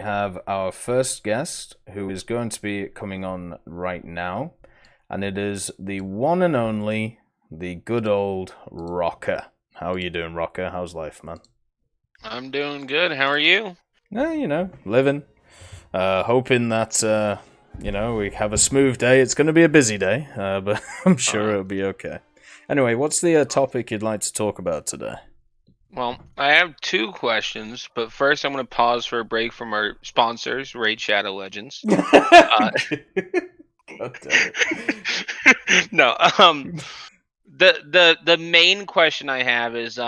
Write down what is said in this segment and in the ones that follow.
have our first guest who is going to be coming on right now, and it is the one and only, the good old Rocker. How are you doing, Rocker? How's life, man? I'm doing good. How are you? Living. Hoping that, we have a smooth day. It's going to be a busy day, but I'm sure Uh, it'll be okay. Anyway, what's the topic you'd like to talk about today? well, I have two questions, but first I'm going to pause for a break from our sponsors, Raid Shadow Legends. Uh, God damn no, the main question I have is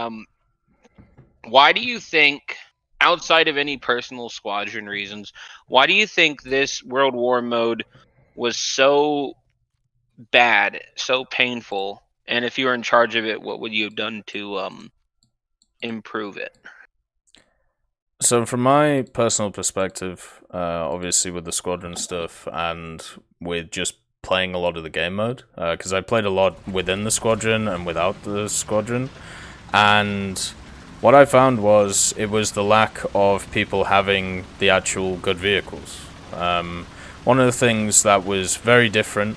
why do you think, outside of any personal squadron reasons, why do you think this World War mode was so bad, so painful? And if you were in charge of it, what would you have done to improve it? So, from my personal perspective, obviously with the squadron stuff and with just playing a lot of the game mode, because I played a lot within the squadron and without the squadron, and what I found was it was the lack of people having the actual good vehicles. One of the things that was very different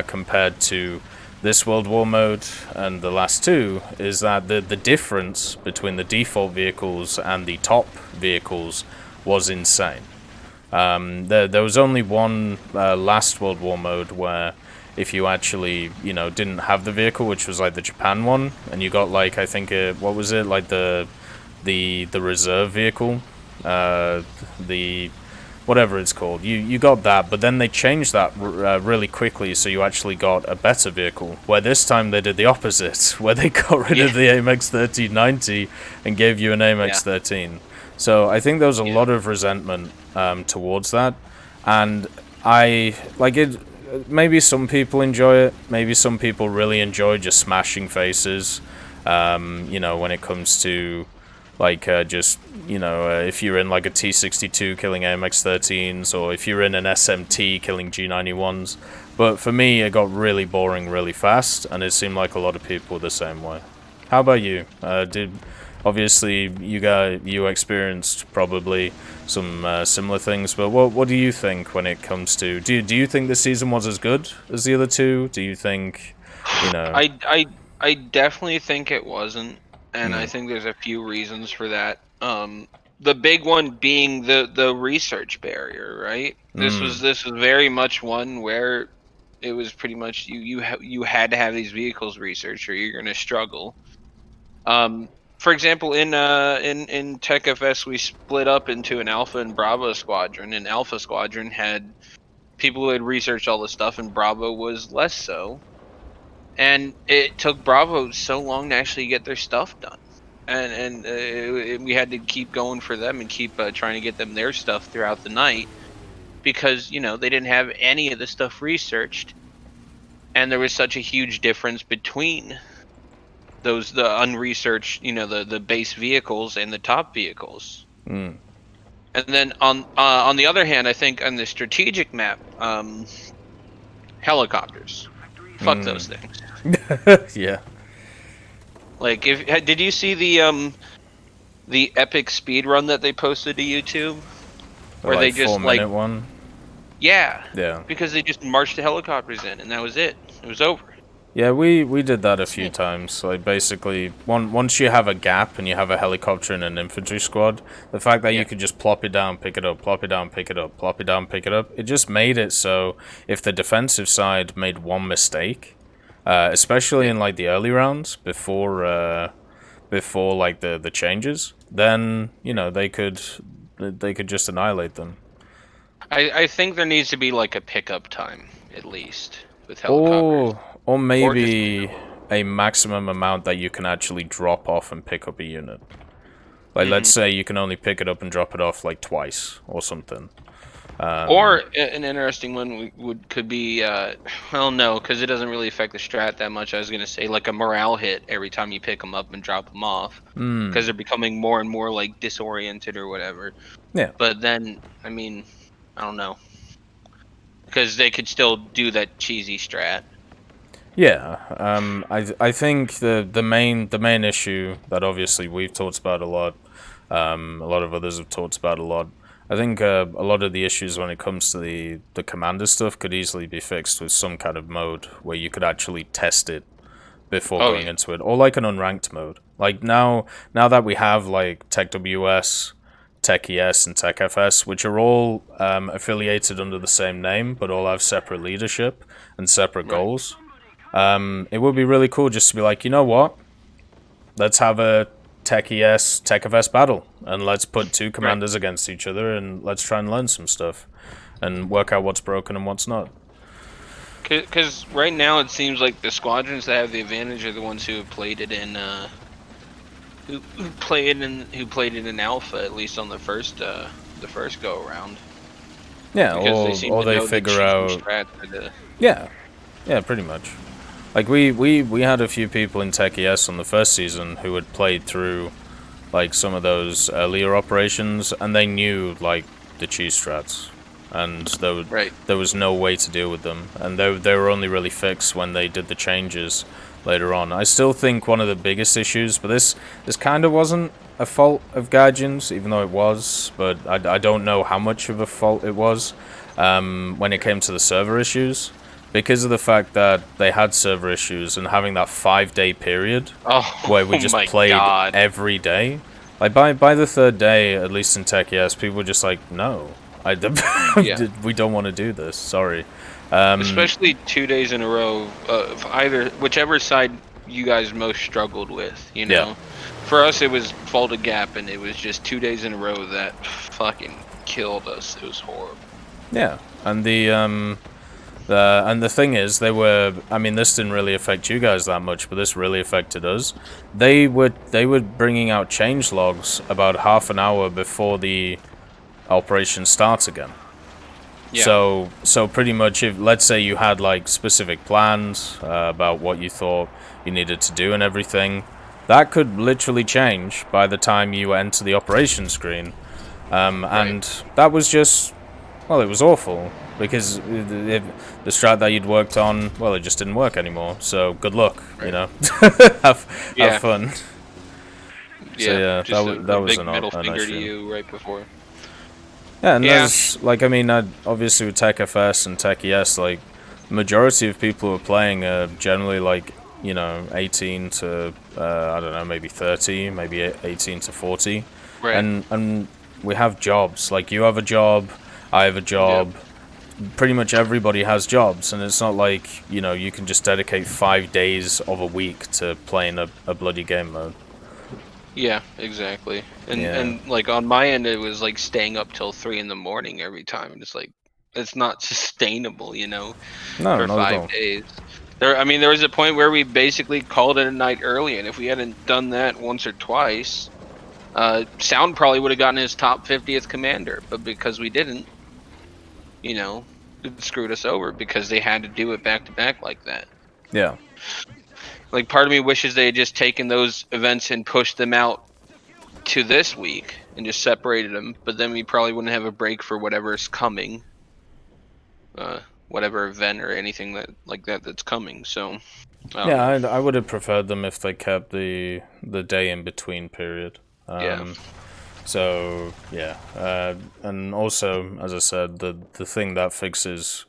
compared to this World War mode and the last two is that the difference between the default vehicles and the top vehicles was insane. There was only one last World War mode where if you actually, didn't have the vehicle, which was like the Japan one, and you got like, I think, what was it, like the reserve vehicle, the whatever it's called. You got that, but then they changed that really quickly, so you actually got a better vehicle. Where this time they did the opposite, where they got rid Yeah, of the AMX 1390 and gave you an yeah, AMX 13. So I think there was a yeah. lot of resentment towards that, and I like it. Maybe some people enjoy it. Maybe some people really enjoy just smashing faces. When it comes to like just if you're in like a T62 killing AMX-13s, or if you're in an SMT killing G91s. But for me, it got really boring really fast, and it seemed like a lot of people were the same way. How about you? Did obviously you experienced probably some similar things, but what do you think when it comes to do you think this season was as good as the other two? Do you think you know? I definitely think it wasn't, and I Mm, think there's a few reasons for that. The big one being the research barrier, right? mm, This was very much one where it was pretty much you had to have these vehicles researched or you're gonna struggle. For example, in Tech FS we split up into an Alpha and Bravo squadron, and Alpha squadron had people who had researched all the stuff, and Bravo was less so. And it took Bravo so long to actually get their stuff done, and we had to keep going for them and keep trying to get them their stuff throughout the night because they didn't have any of the stuff researched, and there was such a huge difference between the unresearched the base vehicles and the top vehicles. mm, And then on the other hand, I think on the strategic map, helicopters, fuck mm. those things. Yeah, Like, if did you see the epic speed run that they posted to YouTube the where like they four just like, minute one. yeah, Yeah. because they just marched the helicopters in and that was it. It was over. Yeah, we did that a few times. Like basically, once you have a gap and you have a helicopter and an infantry squad, the fact that you Yeah. could just plop it down, pick it up, plop it down, pick it up, plop it down, pick it up, it just made it so if the defensive side made one mistake, especially Yeah. in like the early rounds before like the changes, then they could just annihilate them. I think there needs to be like a pickup time at least with helicopters, Or or just maybe a maximum amount that you can actually drop off and pick up a unit. Like, let's hmm say you can only pick it up and drop it off like twice or something. or Um, an interesting one could be well, no, because it doesn't really affect the strat that much. I was gonna say like a morale hit every time you pick them up and drop them off because hmm, they're becoming more and more like disoriented or whatever. yeah, But then, I mean, I don't know, because they could still do that cheesy strat. yeah. I think the main issue that obviously we've talked about a lot of others have talked about a lot, I think a lot of the issues when it comes to the commander stuff could easily be fixed with some kind of mode where you could actually test it before going into it, or like an unranked mode. Like now that we have like TechWS, TechES, and TechFS, which are all affiliated under the same name, but all have separate leadership and separate goals. It would be really cool just to be like, you know what? Let's have a TechES, TechFS battle, and let's put two commanders against each other, and let's try and learn some stuff, and work out what's broken and what's not. Because right now it seems like the squadrons that have the advantage are the ones who have played it in, who played it in alpha, at least on the first go around. Yeah, or they figure out. Yeah, pretty much. Like we had a few people in TechES on the first season who had played through like some of those earlier operations, and they knew like the cheese strats, and there was no way to deal with them, and they were only really fixed when they did the changes later on. I still think one of the biggest issues, but this kind of wasn't a fault of Gaijin's, even though it was, but I don't know how much of a fault it was when it came to the server issues. Because of the fact that they had server issues and having that 5-day period where we just played every day. Like by the third day, at least in TechES, people were just like, no, we don't want to do this. Sorry. Especially 2 days in a row of whichever side you guys most struggled with. You know, for us it was Folded Gap, and it was just 2 days in a row that fucking killed us. It was horrible. Yeah, and the thing is, this didn't really affect you guys that much, but this really affected us. They were bringing out change logs about half an hour before the operation starts again. Yeah. So pretty much, if let's say you had like specific plans about what you thought you needed to do and everything, that could literally change by the time you enter the operation screen. And that was just, well, it was awful. Because the strat that you'd worked on, well, it just didn't work anymore. So good luck, you know. have fun. Yeah, so that was an middle finger to you right before. Yeah, and there's like, I mean, obviously with TechFS and TechES, like, majority of people who are playing are generally like, you know, 18 to I don't know, maybe 30, maybe 18 to 40, and we have jobs. Like, you have a job, I have a job. Yep. Pretty much everybody has jobs, and it's not like, you know, you can just dedicate 5 days of a week to playing a bloody game mode. Yeah, exactly. And like on my end, it was like staying up till 3 in the morning every time, and it's like, it's not sustainable, you know, for 5 days. There was a point where we basically called it a night early, and if we hadn't done that once or twice, Sound probably would have gotten his top 50th commander, but because we didn't, you know, it screwed us over because they had to do it back to back like that. Yeah. Like, part of me wishes they had just taken those events and pushed them out to this week and just separated them, but then we probably wouldn't have a break for whatever is coming, whatever event or anything that's coming. So I would have preferred them if they kept the day in between period. So yeah, and also, as I said, the thing that fixes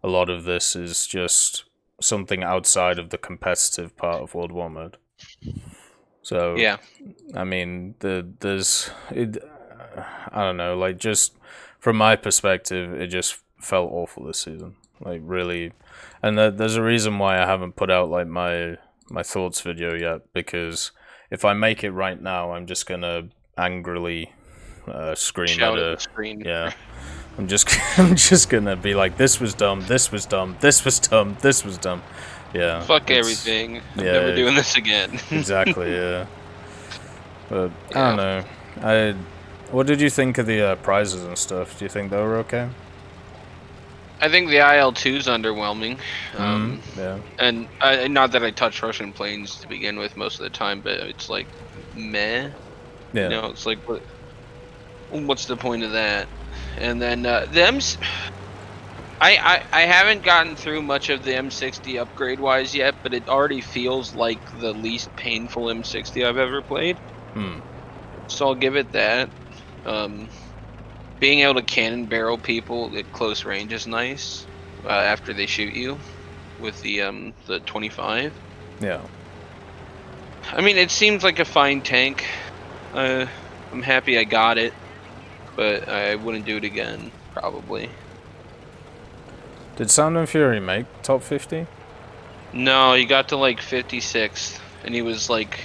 a lot of this is just something outside of the competitive part of World War mode. So yeah, I mean, I don't know, like, just from my perspective, it just felt awful this season, like, really. And there's a reason why I haven't put out like my thoughts video yet, because if I make it right now, I'm just gonna angrily scream shout at the screen. Yeah, I'm just gonna be like, this was dumb, this was dumb, this was dumb, this was dumb. Yeah, fuck everything. I'm never doing this again. Exactly. Yeah, but I don't know. What did you think of the prizes and stuff? Do you think they were okay? I think the IL-2's underwhelming. Yeah. And not that I touch Russian planes to begin with most of the time, but it's like, meh. Yeah. You know, it's like, what's the point of that? And then I haven't gotten through much of the M60 upgrade-wise yet, but it already feels like the least painful M60 I've ever played. So I'll give it that. being able to cannon barrel people at close range is nice after they shoot you with the 25. Yeah. I mean, it seems like a fine tank. I'm happy I got it, but I wouldn't do it again, probably. Did Sound and Fury make top 50? No, he got to like 56th, and he was like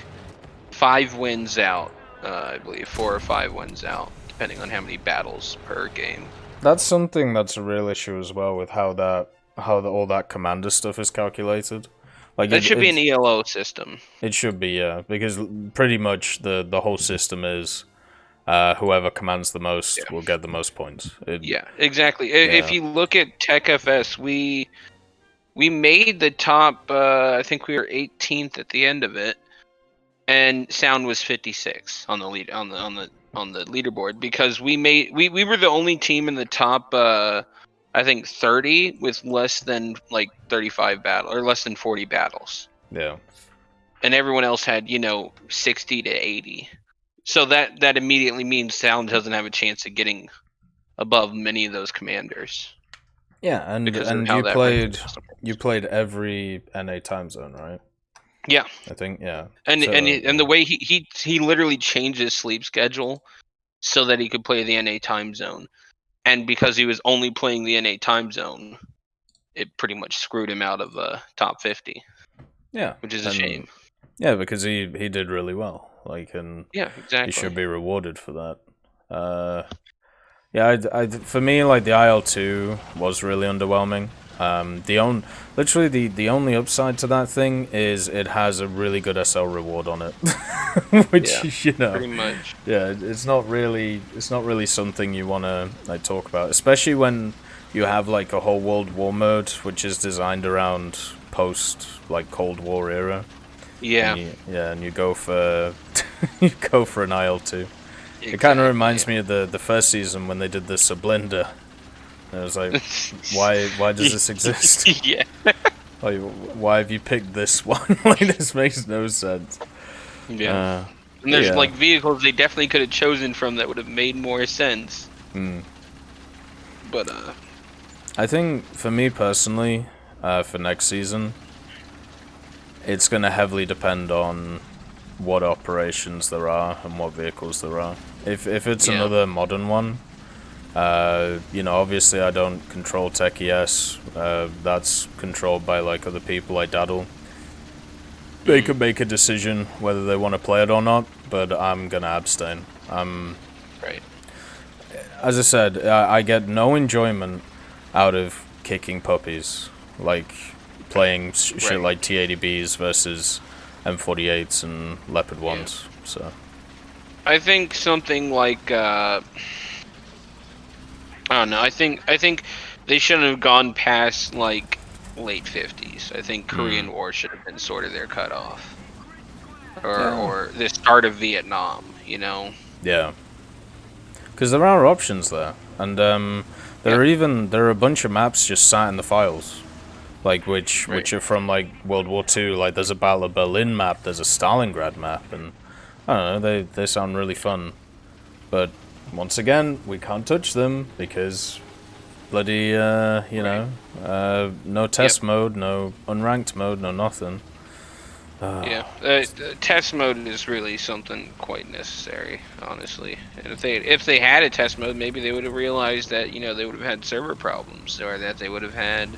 5 wins out, I believe, 4 or 5 wins out, depending on how many battles per game. That's something that's a real issue as well with how all that commander stuff is calculated. Like That should be an ELO system. It should be, yeah, because pretty much the whole system is whoever commands the most will get the most points. Yeah, exactly. If you look at TechFS, we made the top. I think we were 18th at the end of it, and Sound was 56 on the lead on the leaderboard because we were the only team in the top. I think 30 with less than like 35 battle or less than 40 battles. Yeah. And everyone else had 60 to 80. So that immediately means Sound doesn't have a chance of getting above many of those commanders. Yeah, and you played every NA time zone, right? Yeah, I think and the way he literally changed his sleep schedule so that he could play the NA time zone, and because he was only playing the NA time zone, it pretty much screwed him out of top 50. Yeah, which is a shame. Yeah, because he did really well. And yeah, exactly. He should be rewarded for that. Yeah, for me, like the IL-2 was really underwhelming. The only upside to that thing is it has a really good SL reward on it, which pretty much. Yeah, it's not really something you want to talk about, especially when you have like a whole World War mode, which is designed around post Cold War era. Yeah. And you go for an IL-2. Exactly, it kind of reminds me of the first season when they did the Sublinder. And I was like, why does this exist? Yeah. Like, why have you picked this one? Like, this makes no sense. Yeah. And there's like vehicles they definitely could have chosen from that would have made more sense. But I think for me personally, for next season, it's going to heavily depend on what operations there are and what vehicles there are. If it's another modern one, obviously I don't control TEC ES. That's controlled by other people like Daddle. They could make a decision whether they want to play it or not, but I'm gonna abstain. Right. As I said, I get no enjoyment out of kicking puppies, like playing shit like T80Bs versus M48s and Leopard 1s. So I think something like I don't know. I think they shouldn't have gone past late 50s. I think Korean War should have been sort of their cutoff, or the start of Vietnam. Yeah, because there are options there, and there are a bunch of maps just sat in the files, which are from World War II. There's a Battle of Berlin map, there's a Stalingrad map, and I don't know, they sound really fun, but once again, we can't touch them because bloody, no test mode, no unranked mode, no nothing. Test mode is really something quite necessary, honestly. And if they had a test mode, maybe they would have realized that they would have had server problems, or that they would have had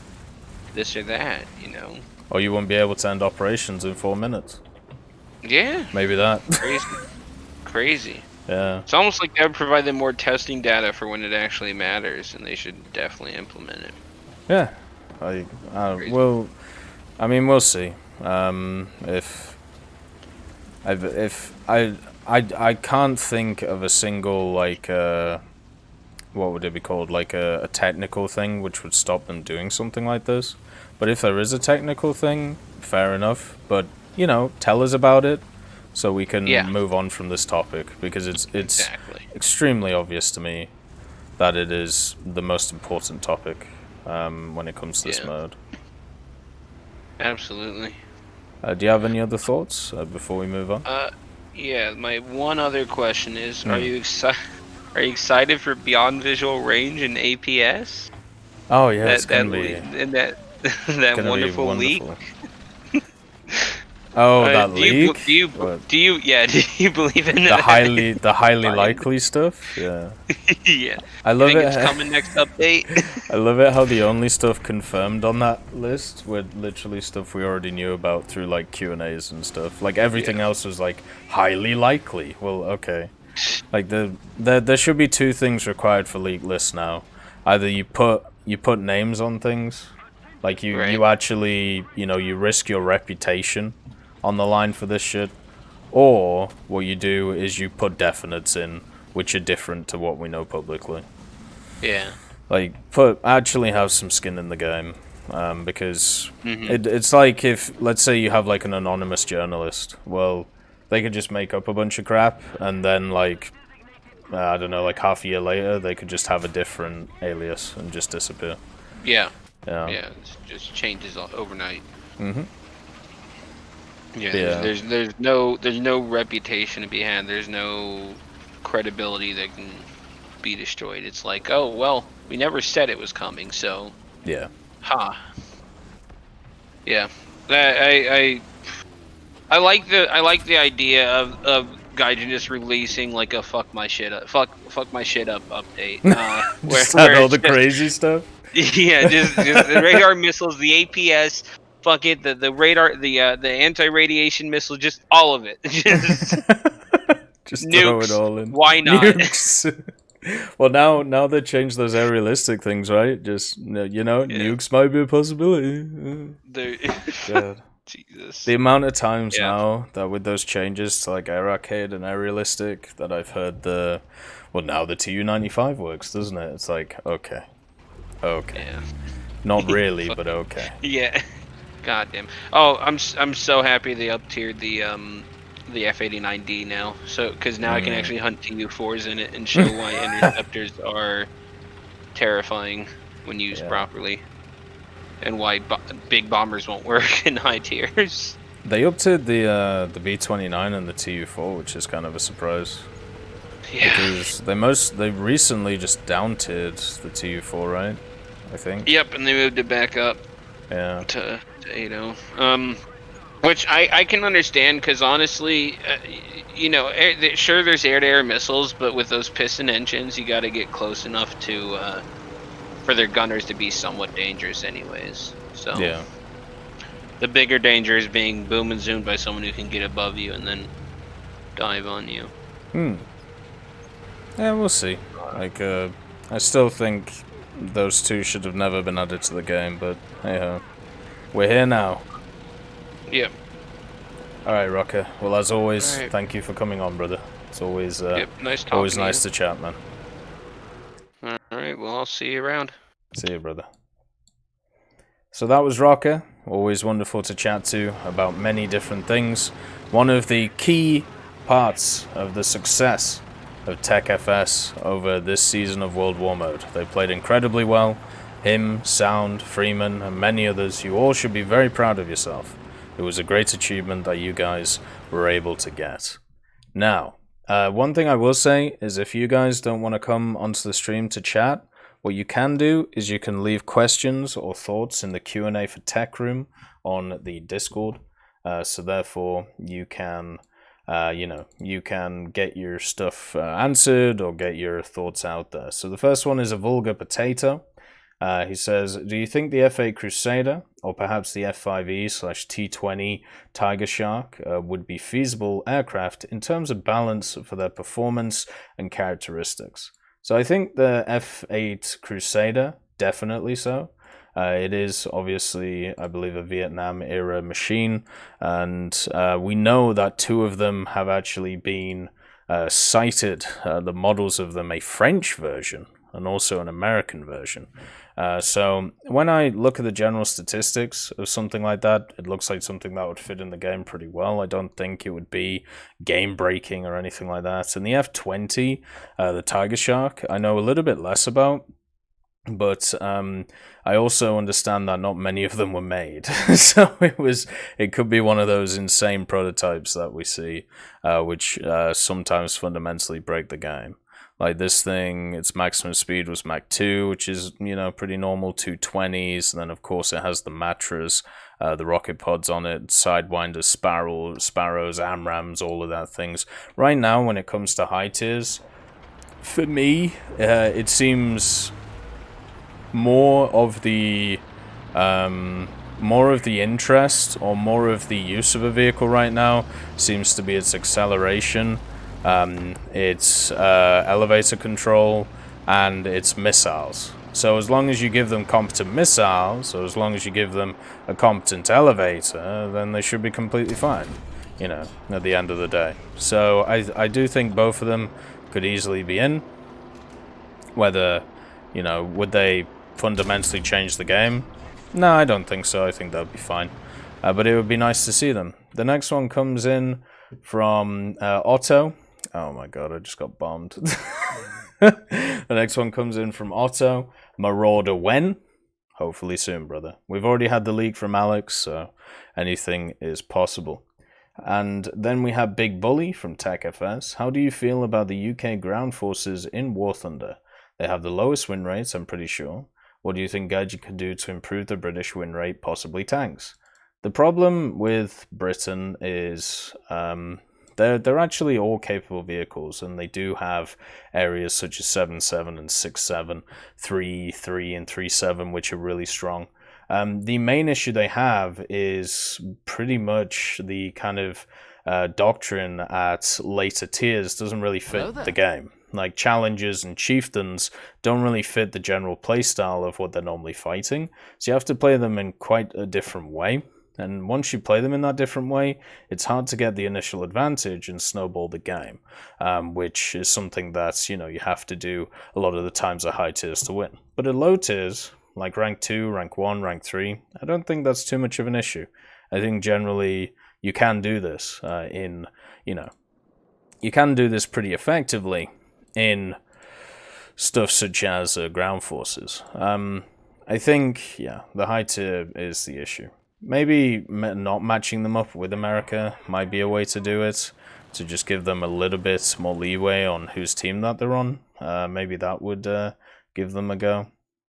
this or that, Or you wouldn't be able to end operations in 4 minutes. Yeah. Maybe that. Crazy. Yeah. It's almost like that would provide them more testing data for when it actually matters, and they should definitely implement it. Yeah. We'll see. If I can't think of a single what would it be called, a technical thing which would stop them doing something like this. But if there is a technical thing, fair enough. But tell us about it so we can move on from this topic, because it's extremely obvious to me that it is the most important topic when it comes to this mode. Absolutely. Do you have any other thoughts before we move on? Yeah, my one other question is, are you excited? Are you excited for Beyond Visual Range and APS? Oh yeah, it's That gonna be that gonna be wonderful leak. wonderful. Oh, that Do you leak? What? do you believe in The that? highly likely stuff? Yeah. Yeah. I You love think it. it's coming next update? I love it how the only stuff confirmed on that list were literally stuff we already knew about through like Q&As and stuff. Like everything Yeah. else was like highly likely. Well, okay. Like there should be two things required for leak lists now. Either you put names on things, like Right. you actually, you risk your reputation on the line for this shit, or what you do is you put definites in which are different to what we know publicly. Yeah. Like actually have some skin in the game, because Mm-hmm. it's like if, let's say, you have like an anonymous journalist. Well, they could just make up a bunch of crap, and then like I don't know, like half a year later, they could just have a different alias and just disappear. Yeah. Yeah. Yeah. It just changes overnight. Mhm. Yeah. Yeah. There's no reputation to be had. There's no credibility that can be destroyed. It's like, oh well, we never said it was coming, so Yeah. yeah. I like the idea of Gaijin just releasing like a fuck my shit up update. Just Where had all it's the just, crazy stuff. yeah, just the radar missiles, the APS, fuck it, the radar, the anti-radiation missile, just all of it. Just Just throw it nukes. all in. Why not? Nukes. Well, now they changed those aerialistic things, right? Just Yeah. nukes might be a possibility. God. Jesus. The amount of times Yeah. now that with those changes to like air arcade and aerialistic that I've heard now the TU-95 works, doesn't it? It's like, okay. Yeah. Not really, but okay. Yeah. Goddamn. Oh, I'm so happy they up tiered the F-89D now. So because now I can actually hunt TU-4s in it and show why interceptors are terrifying when used properly, and why big bombers won't work in high tiers. They uptiered the B-29 and the TU-4, which is kind of a surprise. Yeah. Because they recently just down tiered the TU-4, right? I think. Yep, and they moved it back up. Yeah. To 8.0. Which I can understand, because honestly, sure there's air-to-air missiles, but with those piston engines, you got to get close enough to for their gunners to be somewhat dangerous, anyways. So Yeah. the bigger danger is being boom and zoomed by someone who can get above you and then dive on you. Yeah, we'll see. Like, I still think those two should have never been added to the game, but hey ho. We're here now. Yep. Alright, Rocker. Well, as always, Right. Thank you for coming on, brother. It's always Nice talking always to nice you. to chat, man. Alright, well, I'll see you around. See you, brother. So that was Rocker. Always wonderful to chat to about many different things. One of the key parts of the success of TEC FS over this season of World War Mode. They played incredibly well. Him, Sound, Freeman, and many others. You all should be very proud of yourself. It was a great achievement that you guys were able to get. Now, one thing I will say is if you guys don't want to come onto the stream to chat, what you can do is you can leave questions or thoughts in the Q&A for Tech Room on the Discord. So therefore, you can, you can get your stuff answered or get your thoughts out there. So the first one is a Vulgar Potato. He says, do you think the F8 Crusader, or perhaps the F5E/T20 Tiger Shark, would be feasible aircraft in terms of balance for their performance and characteristics? So I think the F8 Crusader, definitely so. It is obviously, I believe, a Vietnam-era machine, and we know that two of them have actually been cited, the models of them, a French version and also an American version. So when I look at the general statistics of something like that, it looks like something that would fit in the game pretty well. I don't think it would be game-breaking or anything like that. And the F20, the Tiger Shark, I know a little bit less about, but I also understand that not many of them were made. So it could be one of those insane prototypes that we see, which sometimes fundamentally break the game. Like this thing, its maximum speed was Mach 2, which is, pretty normal, 220s. And then, of course, it has the Matras, the rocket pods on it, Sidewinders, Sparrows, AMRAMs, all of that things. Right now, when it comes to high tiers, for me, it seems more of the interest or more of the use of a vehicle right now seems to be its acceleration, its elevator control, and its missiles. So as long as you give them competent missiles, or as long as you give them a competent elevator, then they should be completely fine, at the end of the day. So I do think both of them could easily be in. Whether, would they fundamentally change the game? No, I don't think so. I think that would be fine. But it would be nice to see them. The next one comes in from Otto. Oh my god, I just got bombed. The next one comes in from Otto. Marauder when? Hopefully soon, brother. We've already had the leak from Alex, so anything is possible. And then we have Big Bully from TechFS. How do you feel about the UK ground forces in War Thunder? They have the lowest win rates, I'm pretty sure. What do you think Gaiji could do to improve the British win rate, possibly tanks? The problem with Britain is they're actually all capable vehicles, and they do have areas such as 7.7 and 6.7, 3.3 and 3.7, which are really strong. The main issue they have is pretty much the kind of doctrine at later tiers doesn't really fit the game. Like challengers and chieftains don't really fit the general playstyle of what they're normally fighting, so you have to play them in quite a different way. And once you play them in that different way, it's hard to get the initial advantage and snowball the game, which is something that you have to do a lot of the times at high tiers to win. But at low tiers, like rank 2, rank 1, rank 3, I don't think that's too much of an issue. I think generally you can do this you can do this pretty effectively in stuff such as ground forces. I think, the high tier is the issue. Maybe not matching them up with America might be a way to do it, to just give them a little bit more leeway on whose team that they're on. Maybe that would give them a go.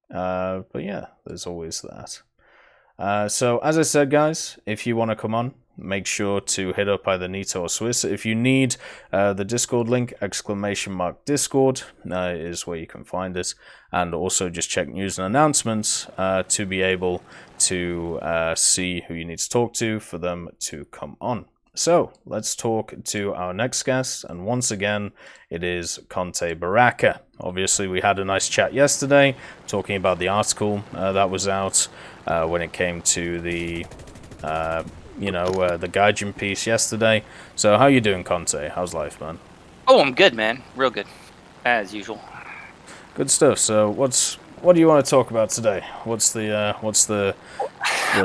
But yeah, there's always that. So as I said, guys, if you want to come on, make sure to hit up either Nito or Swiss. If you need the Discord link, !Discord is where you can find it. And also just check news and announcements to be able to see who you need to talk to for them to come on. So let's talk to our next guest, and once again, it is Conte Baraka. Obviously, we had a nice chat yesterday talking about the article that was out when it came to the the Gaijin piece yesterday. So how you doing, Conte? How's life, man? Oh, I'm good, man. Real good, as usual. Good stuff. So what do you want to talk about today? What's the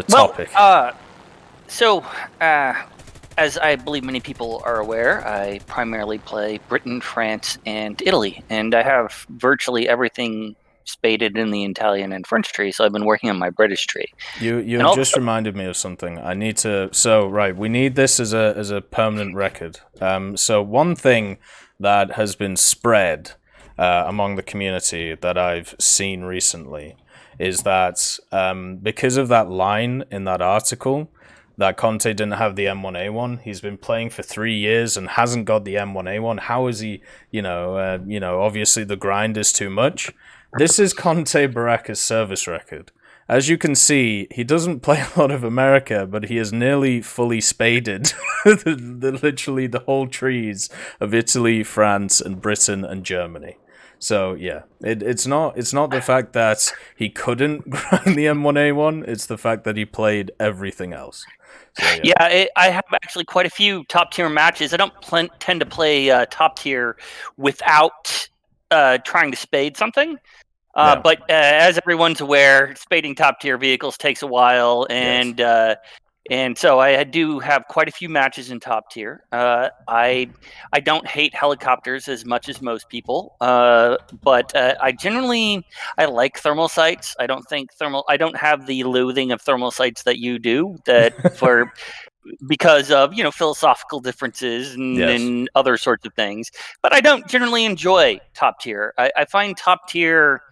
topic? As I believe many people are aware, I primarily play Britain, France, and Italy, and I have virtually everything spaded in the Italian and French tree, so I've been working on my British tree. You just reminded me of something. I need to. So right, we need this as a permanent record. So one thing that has been spread among the community that I've seen recently is that because of that line in that article, that Conte didn't have the M1A1. He's been playing for 3 years and hasn't got the M1A1. How is he? Obviously the grind is too much. This is Conte Baraka's service record. As you can see, he doesn't play a lot of America, but he has nearly fully spaded literally the whole trees of Italy, France, and Britain and Germany. So yeah, it's not the fact that he couldn't grind the M1A1, it's the fact that he played everything else. So, I have actually quite a few top tier matches. I don't tend to play top tier without trying to spade something. But as everyone's aware, spading top tier vehicles takes a while, and Yes. And so I do have quite a few matches in top tier. I don't hate helicopters as much as most people, but I like thermal sights. I don't have the loathing of thermal sights that you do. That for because of philosophical differences and other sorts of things. But I don't generally enjoy top tier. I find top tier.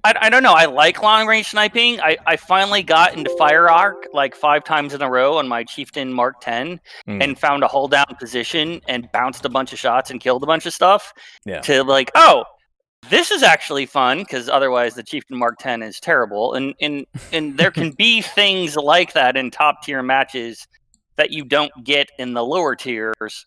I don't know. I like long range sniping. I finally got into Fire Arc like 5 times in a row on my Chieftain Mark 10 and found a hold down position and bounced a bunch of shots and killed a bunch of stuff. Yeah. To like, oh, this is actually fun, because otherwise the Chieftain Mark 10 is terrible. And there can be things like that in top tier matches that you don't get in the lower tiers.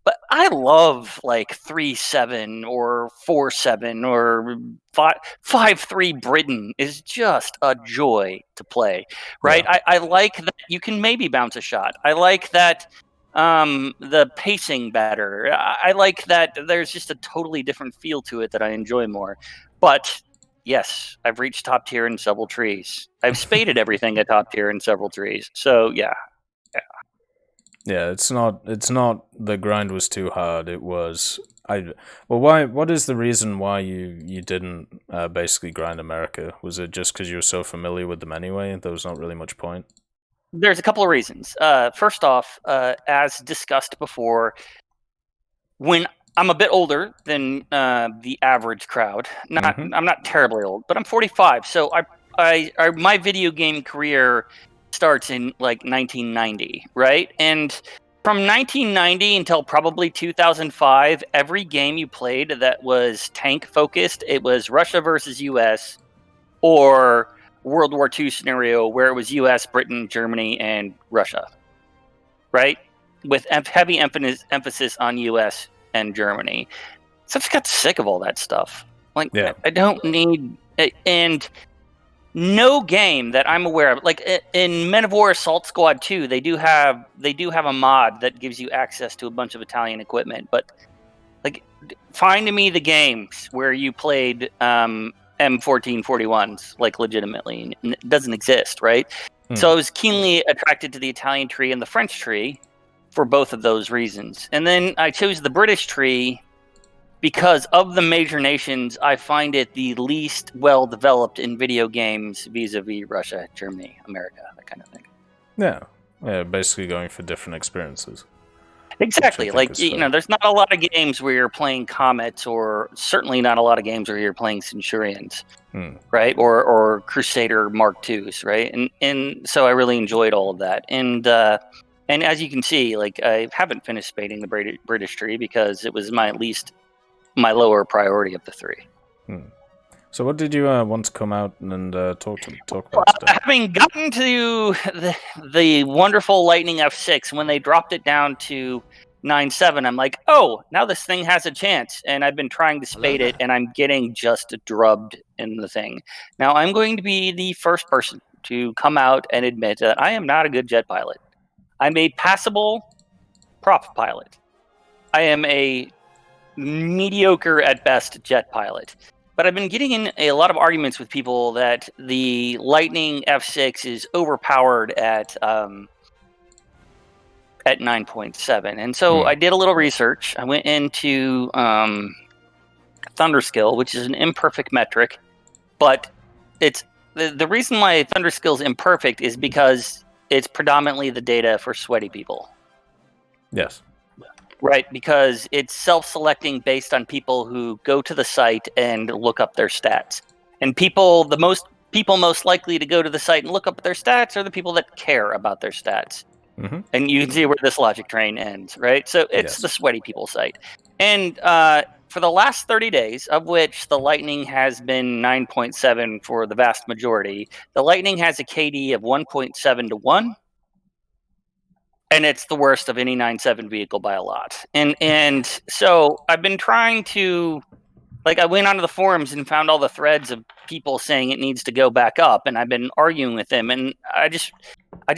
But I love like 3-7 or 4-7 or 5-3 Britain is just a joy to play, right? Yeah. I like that you can maybe bounce a shot. I like that the pacing better. I like that there's just a totally different feel to it that I enjoy more. But yes, I've reached top tier in several trees. I've spaded everything at top tier in several trees. So yeah. Yeah, it's not the grind was too hard. It was what is the reason why you didn't basically grind America? Was it just because you were so familiar with them anyway and there was not really much point? There's a couple of reasons. First off, as discussed before, when I'm a bit older than the average crowd, I'm not terribly old, but I'm 45. So my video game career starts in like 1990, right? And from 1990 until probably 2005, every game you played that was tank focused, it was Russia versus US or World War II scenario where it was US, Britain, Germany, and Russia, right? With heavy emphasis on US and Germany. So I just got sick of all that stuff. Like, yeah. I don't need... And no game that I'm aware of, like in Men of War Assault Squad 2, they do have a mod that gives you access to a bunch of Italian equipment. But like, find me the games where you played M1441s like legitimately. It doesn't exist, right? So I was keenly attracted to the Italian tree and the French tree for both of those reasons. And then I chose the British tree because of the major nations, I find it the least well-developed in video games vis-a-vis Russia, Germany, America, that kind of thing. Yeah, basically going for different experiences. Exactly. Like, there's not a lot of games where you're playing Comets, or certainly not a lot of games where you're playing Centurions, right? Or Crusader Mark IIs, right? And so I really enjoyed all of that. And as you can see, like, I haven't finished spading the British tree because it was my lower priority of the 3. So what did you want to come out and talk about today? Having gotten to the wonderful Lightning F6, when they dropped it down to 9.7, I'm like, oh, now this thing has a chance. And I've been trying to spade it, and I'm getting just drubbed in the thing. Now, I'm going to be the first person to come out and admit that I am not a good jet pilot. I'm a passable prop pilot. I am a mediocre at best jet pilot. But I've been getting in a lot of arguments with people that the Lightning F6 is overpowered at 9.7. And so I did a little research. I went into Thunderskill, which is an imperfect metric, but it's the reason why Thunderskill is imperfect is because it's predominantly the data for sweaty people. Yes. Right, because it's self-selecting based on people who go to the site and look up their stats. And most people most likely to go to the site and look up their stats are the people that care about their stats. And you can see where this logic train ends, right? So it's the sweaty people site. And for the last 30 days, of which the Lightning has been 9.7 for the vast majority, the Lightning has a KD of 1.7 to 1. And it's the worst of any 9.7 vehicle by a lot. And so I've been trying to, like, I went onto the forums and found all the threads of people saying it needs to go back up, and I've been arguing with them. And I just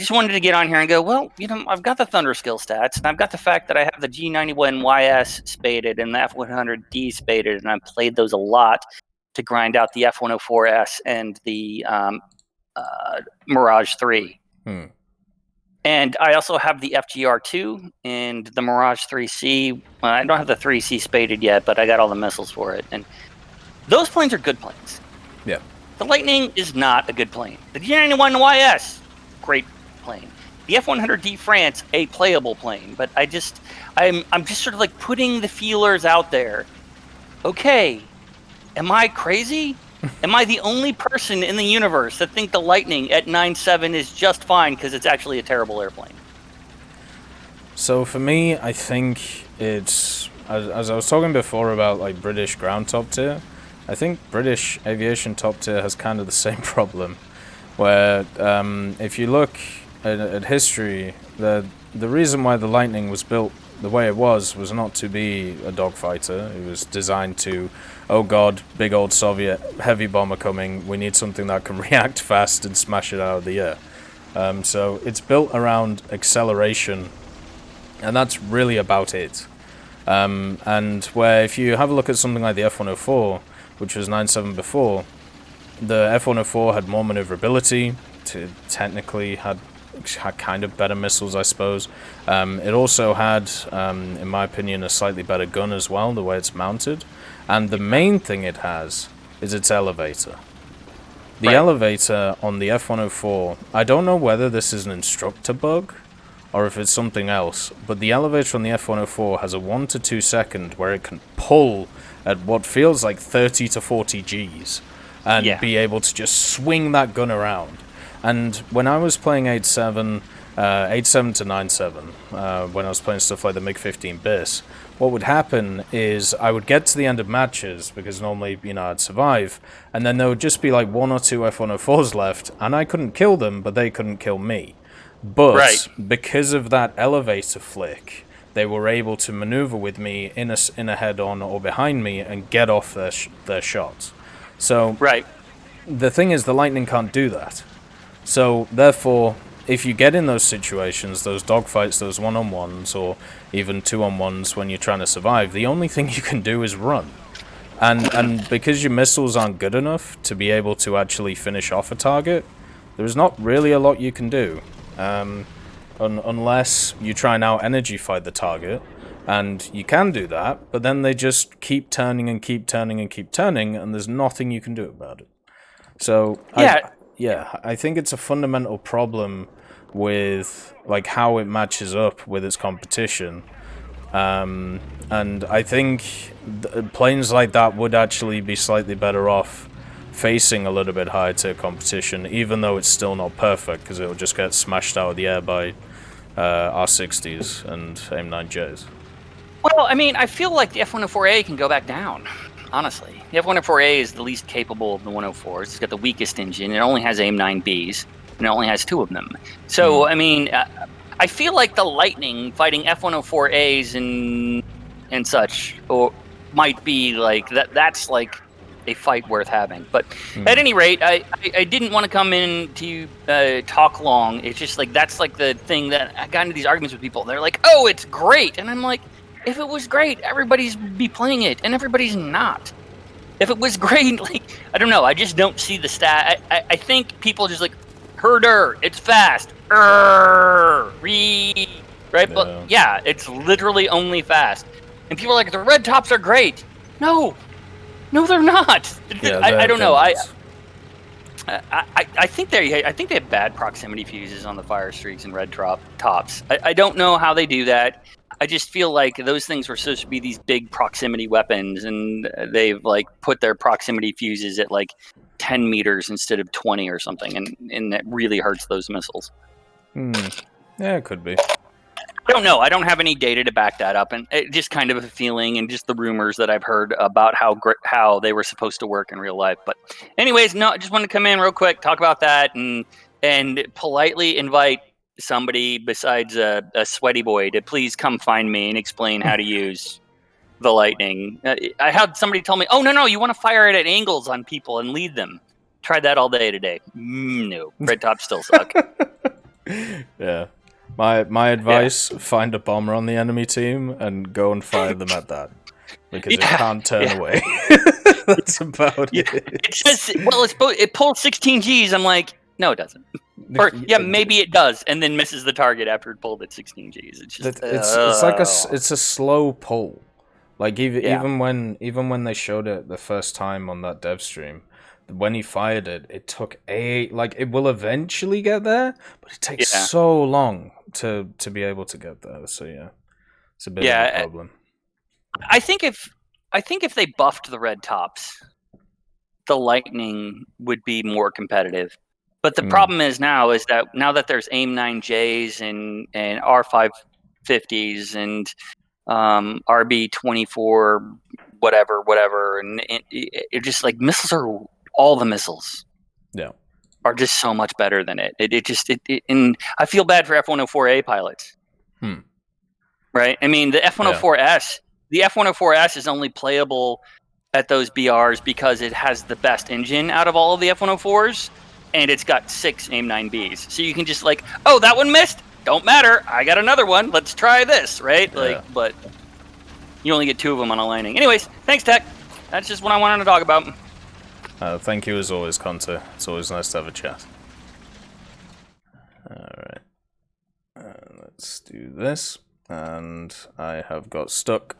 wanted to get on here and go, well, I've got the Thunderskill stats, and I've got the fact that I have the G91YS spaded and the F100D spaded, and I've played those a lot to grind out the F104S and the Mirage 3. And I also have the FGR2 and the Mirage 3C. I don't have the 3C spaded yet, but I got all the missiles for it. And those planes are good planes. Yeah. The Lightning is not a good plane. The G91YS, great plane. the F-100D France a playable plane, but I'm just sort of like putting the feelers out there. Okay, am I crazy? Am I the only person in the universe that think the Lightning at 9.7 is just fine because it's actually a terrible airplane? So for me, I think it's, as I was talking before about like British ground top tier, I think British aviation top tier has kind of the same problem, where if you look at history, the reason why the Lightning was built the way it was not to be a dogfighter. It was designed to, oh god, big old Soviet heavy bomber coming, we need something that can react fast and smash it out of the air. So it's built around acceleration, and that's really about it. And where if you have a look at something like the F-104, which was 9.7 before, the F-104 had more maneuverability, technically had kind of better missiles, I suppose. It also had, in my opinion, a slightly better gun as well, the way it's mounted. And the main thing it has is its elevator. The elevator on the F-104, I don't know whether this is an instructor bug or if it's something else, but the elevator on the F-104 has a 1 to 2 second where it can pull at what feels like 30 to 40 Gs and be able to just swing that gun around. And when I was playing 8.7 to 9.7, when I was playing stuff like the MiG-15 BIS, what would happen is I would get to the end of matches, because normally, I'd survive, and then there would just be like 1 or 2 F-104s left, and I couldn't kill them, but they couldn't kill me. But because of that elevator flick, they were able to maneuver with me in a head-on or behind me and get off their shots. So the thing is, the Lightning can't do that. So therefore, if you get in those situations, those dogfights, those one-on-ones, or even two-on-ones when you're trying to survive, the only thing you can do is run. And because your missiles aren't good enough to be able to actually finish off a target, there's not really a lot you can do. Unless you try and out-energy fight the target, and you can do that, but then they just keep turning and keep turning and keep turning, and there's nothing you can do about it. So, I think it's a fundamental problem with like how it matches up with its competition. And I think planes like that would actually be slightly better off facing a little bit higher tier competition, even though it's still not perfect, because it'll just get smashed out of the air by R60s and AIM-9Js. Well, I mean, I feel like the F-104A can go back down, honestly. The F-104A is the least capable of the 104s. It's got the weakest engine. It only has AIM-9Bs, and it only has 2 of them. So, I mean, I feel like the Lightning fighting F-104As and such might be like, that's like a fight worth having. But at any rate, I didn't want to come in to talk long. It's just like, that's like the thing that I got into these arguments with people. They're like, oh, it's great. And I'm like, if it was great, everybody's be playing it, and everybody's not. If it was great, like, I don't know, I just don't see the stat. I think people just like, herder, it's fast, right? Yeah. But yeah, it's literally only fast. And people are like, the red tops are great. No, they're not. Yeah, I don't know. I think they have bad proximity fuses on the fire streaks and red tops. I don't know how they do that. I just feel like those things were supposed to be these big proximity weapons, and they've like put their proximity fuses at like 10 meters instead of 20 or something, and that really hurts those missiles. Yeah, it could be. I don't know. I don't have any data to back that up, and it just kind of a feeling and just the rumors that I've heard about how they were supposed to work in real life. But anyways, no, I just wanted to come in real quick, talk about that, and politely invite somebody besides a sweaty boy to please come find me and explain how to use the Lightning. I had somebody tell me, oh, no, you want to fire it at angles on people and lead them. Tried that all day today. No, red tops still suck. Yeah. My advice, find a bomber on the enemy team and go and fire them at that. Because it can't turn away. That's about it. It's just, it pulls 16 Gs. I'm like, no, it doesn't. Or maybe it does, and then misses the target after it pulled at 16 Gs. It's just it's like it's a slow pull. Like even when they showed it the first time on that dev stream, when he fired it, it took it will eventually get there, but it takes Yeah. so long to be able to get there. So yeah, it's a bit of a problem. I think if they buffed the red tops, the Lightning would be more competitive. But the problem is now that there's AIM 9Js and R550s and RB24 whatever, and it just like missiles are all the missiles. Yeah. Are just so much better than it. And I feel bad for F104A pilots. Right? I mean, the F104S, the F104S is only playable at those BRs because it has the best engine out of all of the F104s, and it's got 6 AIM-9Bs. So you can just like, oh, that one missed? Don't matter. I got another one. Let's try this, right? Yeah. But you only get 2 of them on a landing. Anyways, thanks, Tech. That's just what I wanted to talk about. Thank you as always, Conte. It's always nice to have a chat. Alright. Let's do this. And I have got stuck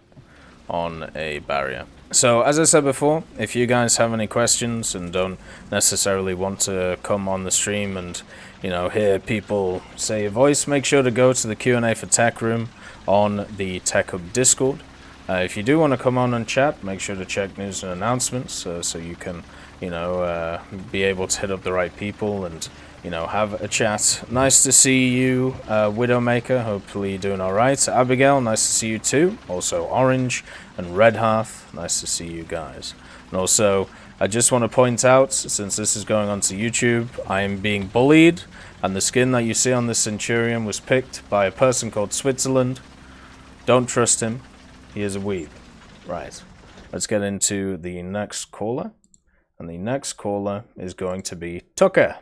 on a barrier. So, as I said before, if you guys have any questions and don't necessarily want to come on the stream and, hear people say your voice, make sure to go to the Q&A for Tech Room on the Tech Hub Discord. If you do want to come on and chat, make sure to check news and announcements so you can, be able to hit up the right people and, have a chat. Nice to see you, Widowmaker. Hopefully you're doing alright. Abigail, nice to see you too. Also Orange and Red Hearth, nice to see you guys. And also, I just want to point out, since this is going onto YouTube, I am being bullied, and the skin that you see on this Centurion was picked by a person called Switzerland. Don't trust him. He is a weeb. Right. Let's get into the next caller. And the next caller is going to be Tucker.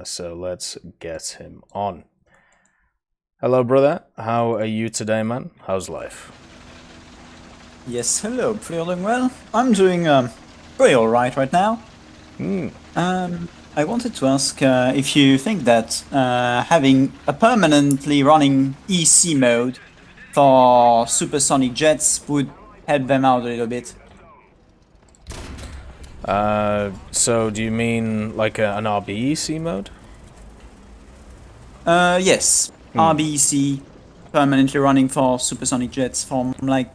So let's get him on. Hello, brother. How are you today, man? How's life? Yes, hello. Pretty doing well. I'm doing pretty alright right now. I wanted to ask if you think that having a permanently running EC mode for supersonic jets would help them out a little bit. So do you mean like an RBEC mode? Yes. RBEC permanently running for supersonic jets from like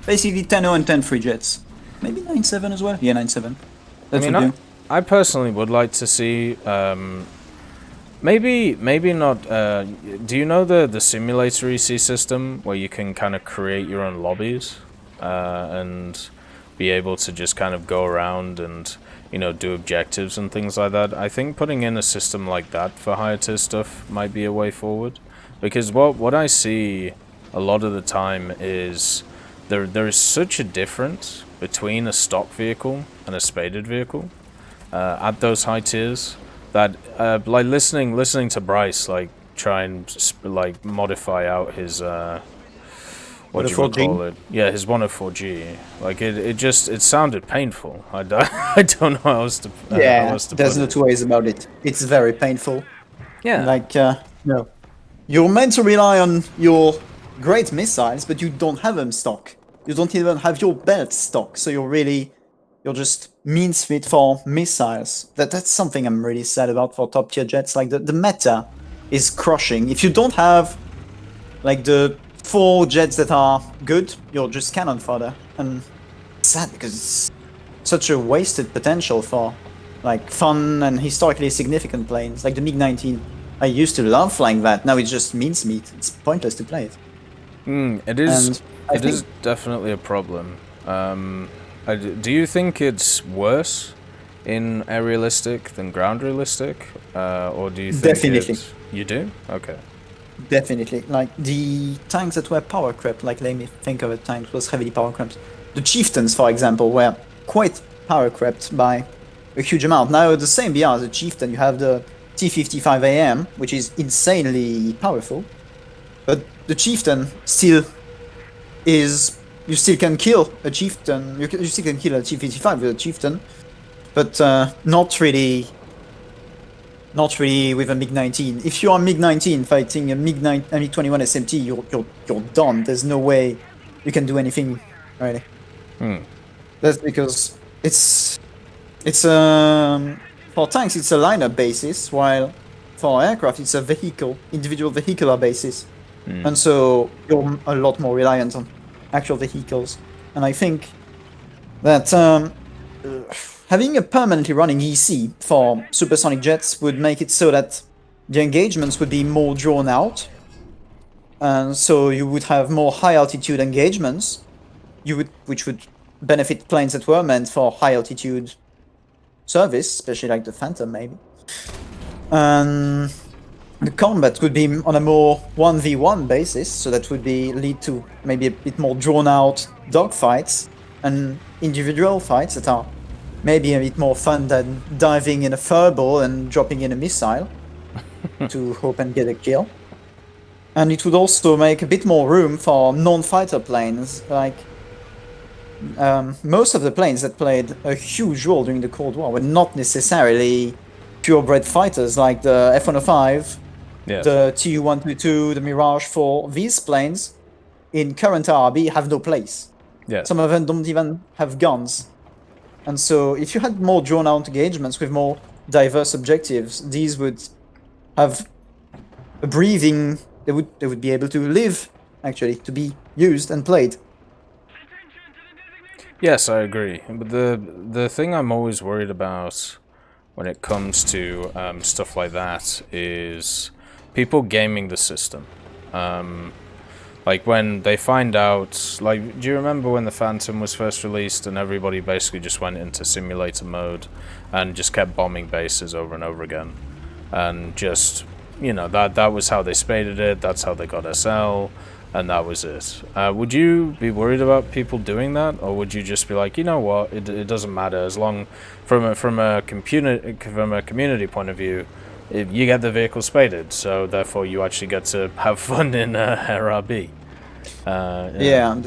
basically 10.0 and 10.3 jets. Maybe 9.7 as well? Yeah, 9.7. That would do. I personally would like to see maybe not do you know the simulator EC system where you can kind of create your own lobbies and be able to just kind of go around and do objectives and things like that? I think putting in a system like that for higher tier stuff might be a way forward, because what I see a lot of the time is there is such a difference between a stock vehicle and a spaded vehicle at those high tiers that like listening to Bryce like try and like modify out his what do you call it? Yeah, his 104G. Like it sounded painful. I don't know how else to. There's no two ways about it. It's very painful. Yeah. Like no, you're meant to rely on your great missiles, but you don't have them stock. You don't even have your belt stock. So you're just mincemeat for missiles. That's something I'm really sad about for top tier jets. Like the meta is crushing. If you don't have like the 4 jets that are good, you're just cannon fodder. And it's sad because it's such a wasted potential for like fun and historically significant planes. Like the MiG-19, I used to love flying that. Now it's just mincemeat. It's pointless to play it. It is. It is definitely a problem. Do you think it's worse in air realistic than ground realistic, or do you think definitely you do? Okay. Definitely. Like the tanks that were power crept, like let me think of it, tanks was heavily power crept. The Chieftains, for example, were quite power crept by a huge amount. Now the same BR as the Chieftain, you have the T55AM, which is insanely powerful, but the Chieftain still is. You still can kill a Chieftain. You still can kill a T55 with a Chieftain, but not really with a MiG-19. If you are MiG-19 fighting a MiG-21 SMT, you're done. There's no way you can do anything, really. That's because it's It's for tanks it's a lineup basis, while for aircraft it's a individual vehicular basis, and so you're a lot more reliant on actual vehicles. And I think that having a permanently running EC for supersonic jets would make it so that the engagements would be more drawn out, and so you would have more high altitude engagements, which would benefit planes that were meant for high altitude service, especially like the Phantom maybe. And the combat would be on a more 1v1 basis, so that would lead to maybe a bit more drawn out dogfights and individual fights that are maybe a bit more fun than diving in a furball and dropping in a missile to hope and get a kill. And it would also make a bit more room for non-fighter planes, like most of the planes that played a huge role during the Cold War were not necessarily purebred fighters, like the F-105, the Tu-122, the Mirage 4. These planes in current RB have no place. Some of them don't even have guns. And so if you had more drawn-out engagements with more diverse objectives, these would have a breathing. They would be able to live, actually, to be used and played. Yes, I agree. But the thing I'm always worried about when it comes to stuff like that is people gaming the system. Like when they find out, like, do you remember when the Phantom was first released and everybody basically just went into simulator mode and just kept bombing bases over and over again? And just, you know, that was how they spaded it, that's how they got SL, and that was it. Would you be worried about people doing that, or would you just be like, you know what, it doesn't matter, as long from a community point of view, you get the vehicle spaded, so therefore you actually get to have fun in RRB. Yeah,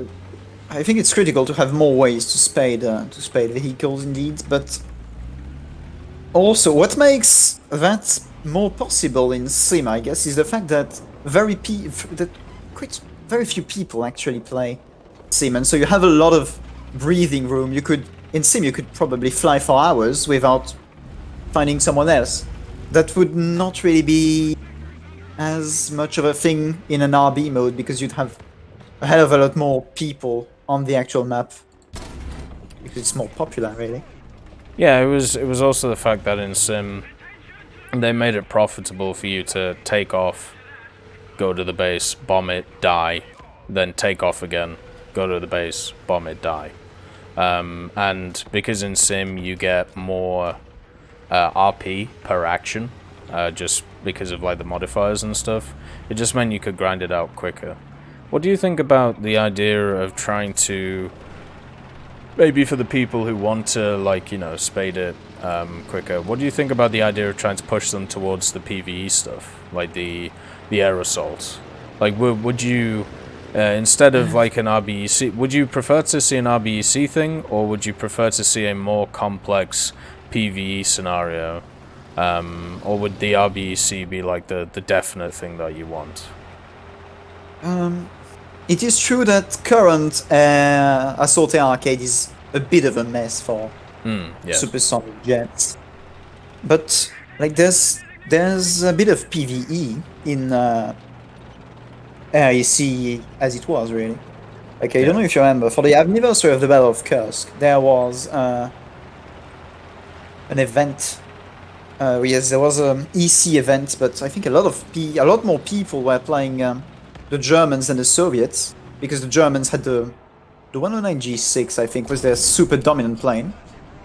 I think it's critical to have more ways to spade vehicles, indeed. But also, what makes that more possible in Sim, I guess, is the fact that very few people actually play Sim, and so you have a lot of breathing room. In Sim, you could probably fly for hours without finding someone else. That would not really be as much of a thing in an RB mode, because you'd have a hell of a lot more people on the actual map, because it's more popular, really. Yeah, it was also the fact that in Sim, they made it profitable for you to take off, go to the base, bomb it, die, then take off again, go to the base, bomb it, die. And because in Sim you get more RP per action, just because of like the modifiers and stuff, it just meant you could grind it out quicker. What do you think about the idea of trying to, maybe for the people who want to, like, you know, spade it quicker, what do you think about the idea of trying to push them towards the PvE stuff, like the air assault? Like, would you, instead of like an RBEC, would you prefer to see an RBEC thing, or would you prefer to see a more complex PvE scenario, or would the RBEC be like the definite thing that you want? It is true that current Assault Air Arcade is a bit of a mess for supersonic jets, but like there's a bit of PvE in AEC as it was, really. Like, I don't know if you remember, for the anniversary of the Battle of Kursk, there was an event. Yes, there was an EC event, but I think a lot more people were playing the Germans than the Soviets, because the Germans had the 109 G6, I think, was their super dominant plane.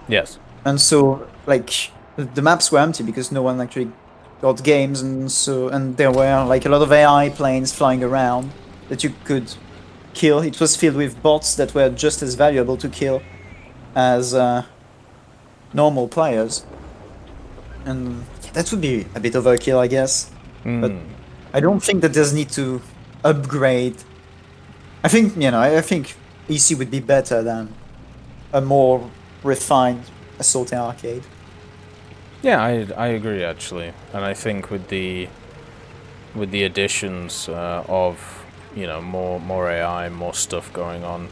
Yes. And so, like, the maps were empty because no one actually got games, and there were like a lot of AI planes flying around that you could kill. It was filled with bots that were just as valuable to kill as normal players. And that would be a bit overkill, I guess. But I don't think that there's need to upgrade. I think EC would be better than a more refined Assault Air Arcade. Yeah, I agree, actually, and I think with the additions of, you know, more AI, more stuff going on,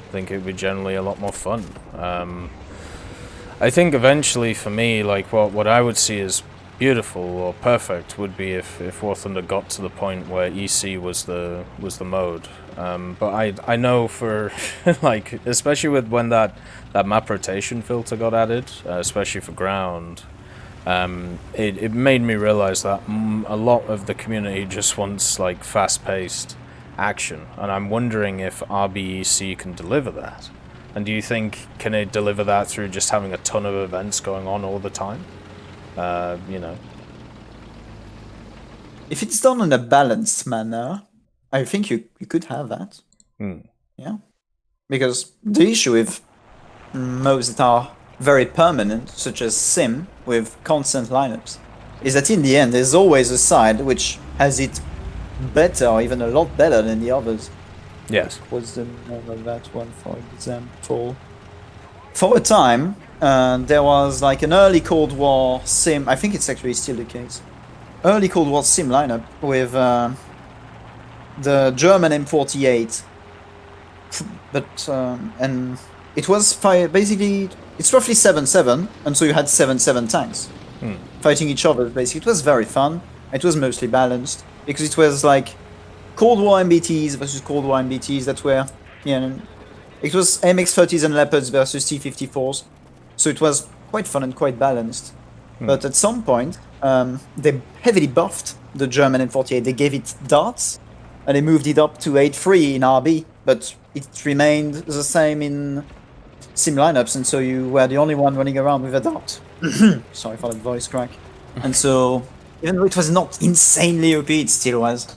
I think it would be generally a lot more fun. I think eventually for me, like what I would see as beautiful or perfect would be if War Thunder got to the point where EC was the mode. But I know for like, especially with when that map rotation filter got added, especially for ground, it made me realize that a lot of the community just wants like fast-paced action, and I'm wondering if RBEC can deliver that. And do you think, can it deliver that through just having a ton of events going on all the time? You know. If it's done in a balanced manner, I think you could have that. Yeah. Because the issue with modes that are very permanent, such as Sim, with constant lineups, is that in the end there's always a side which has it better, or even a lot better than the others. Yes. What was the name of that one, for example? For a time, there was like an early Cold War Sim, I think it's actually still the case, early Cold War Sim lineup with the German M48, but and it was basically, it's roughly 7-7, and so you had 7-7 tanks fighting each other. Basically, it was very fun. It was mostly balanced because it was like Cold War MBTs versus Cold War MBTs that were, it was MX-30s and Leopards versus T-54s, so it was quite fun and quite balanced. But at some point, they heavily buffed the German M48. They gave it darts, and they moved it up to 8-3 in RB, but it remained the same in Sim lineups, and so you were the only one running around with a dart. Sorry for that voice crack. And so, even though it was not insanely OP, it still was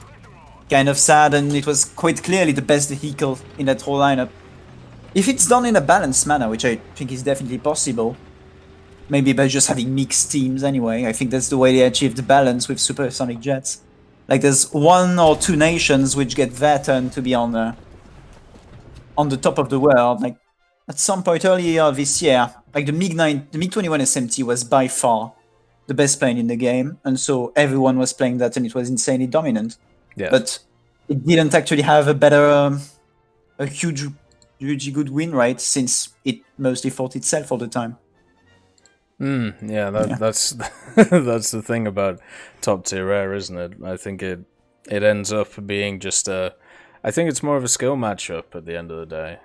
kind of sad, and it was quite clearly the best vehicle in that whole lineup. If it's done in a balanced manner, which I think is definitely possible, maybe by just having mixed teams anyway, I think that's the way they achieve the balance with supersonic jets. Like there's 1 or 2 nations which get their turn to be on the top of the world. Like at some point earlier this year, like the MiG-21 SMT was by far the best plane in the game, and so everyone was playing that, and it was insanely dominant. Yes. But it didn't actually have a better, a hugely good win rate, since it mostly fought itself all the time. That's that's the thing about top tier rare, isn't it? I think it ends up being just I think it's more of a skill matchup at the end of the day,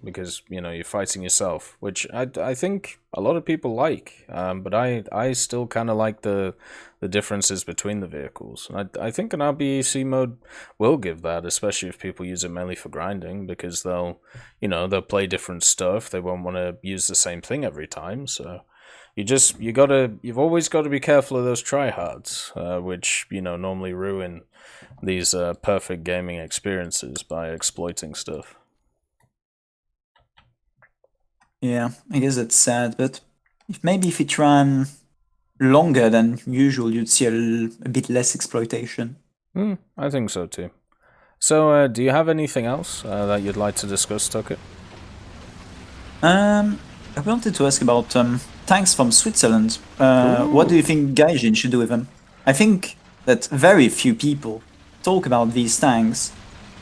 because you're fighting yourself, which I think a lot of people like, but I still kind of like the differences between the vehicles. I think an RBEC mode will give that, especially if people use it mainly for grinding, because they'll play different stuff. They won't want to use the same thing every time, so. You've always got to be careful of those tryhards, which normally ruin these perfect gaming experiences by exploiting stuff. Yeah, I guess that's sad, but if it ran longer than usual, you'd see a bit less exploitation. I think so too. So, do you have anything else that you'd like to discuss, Tucker? I wanted to ask about tanks from Switzerland. What do you think Gaijin should do with them? I think that very few people talk about these tanks,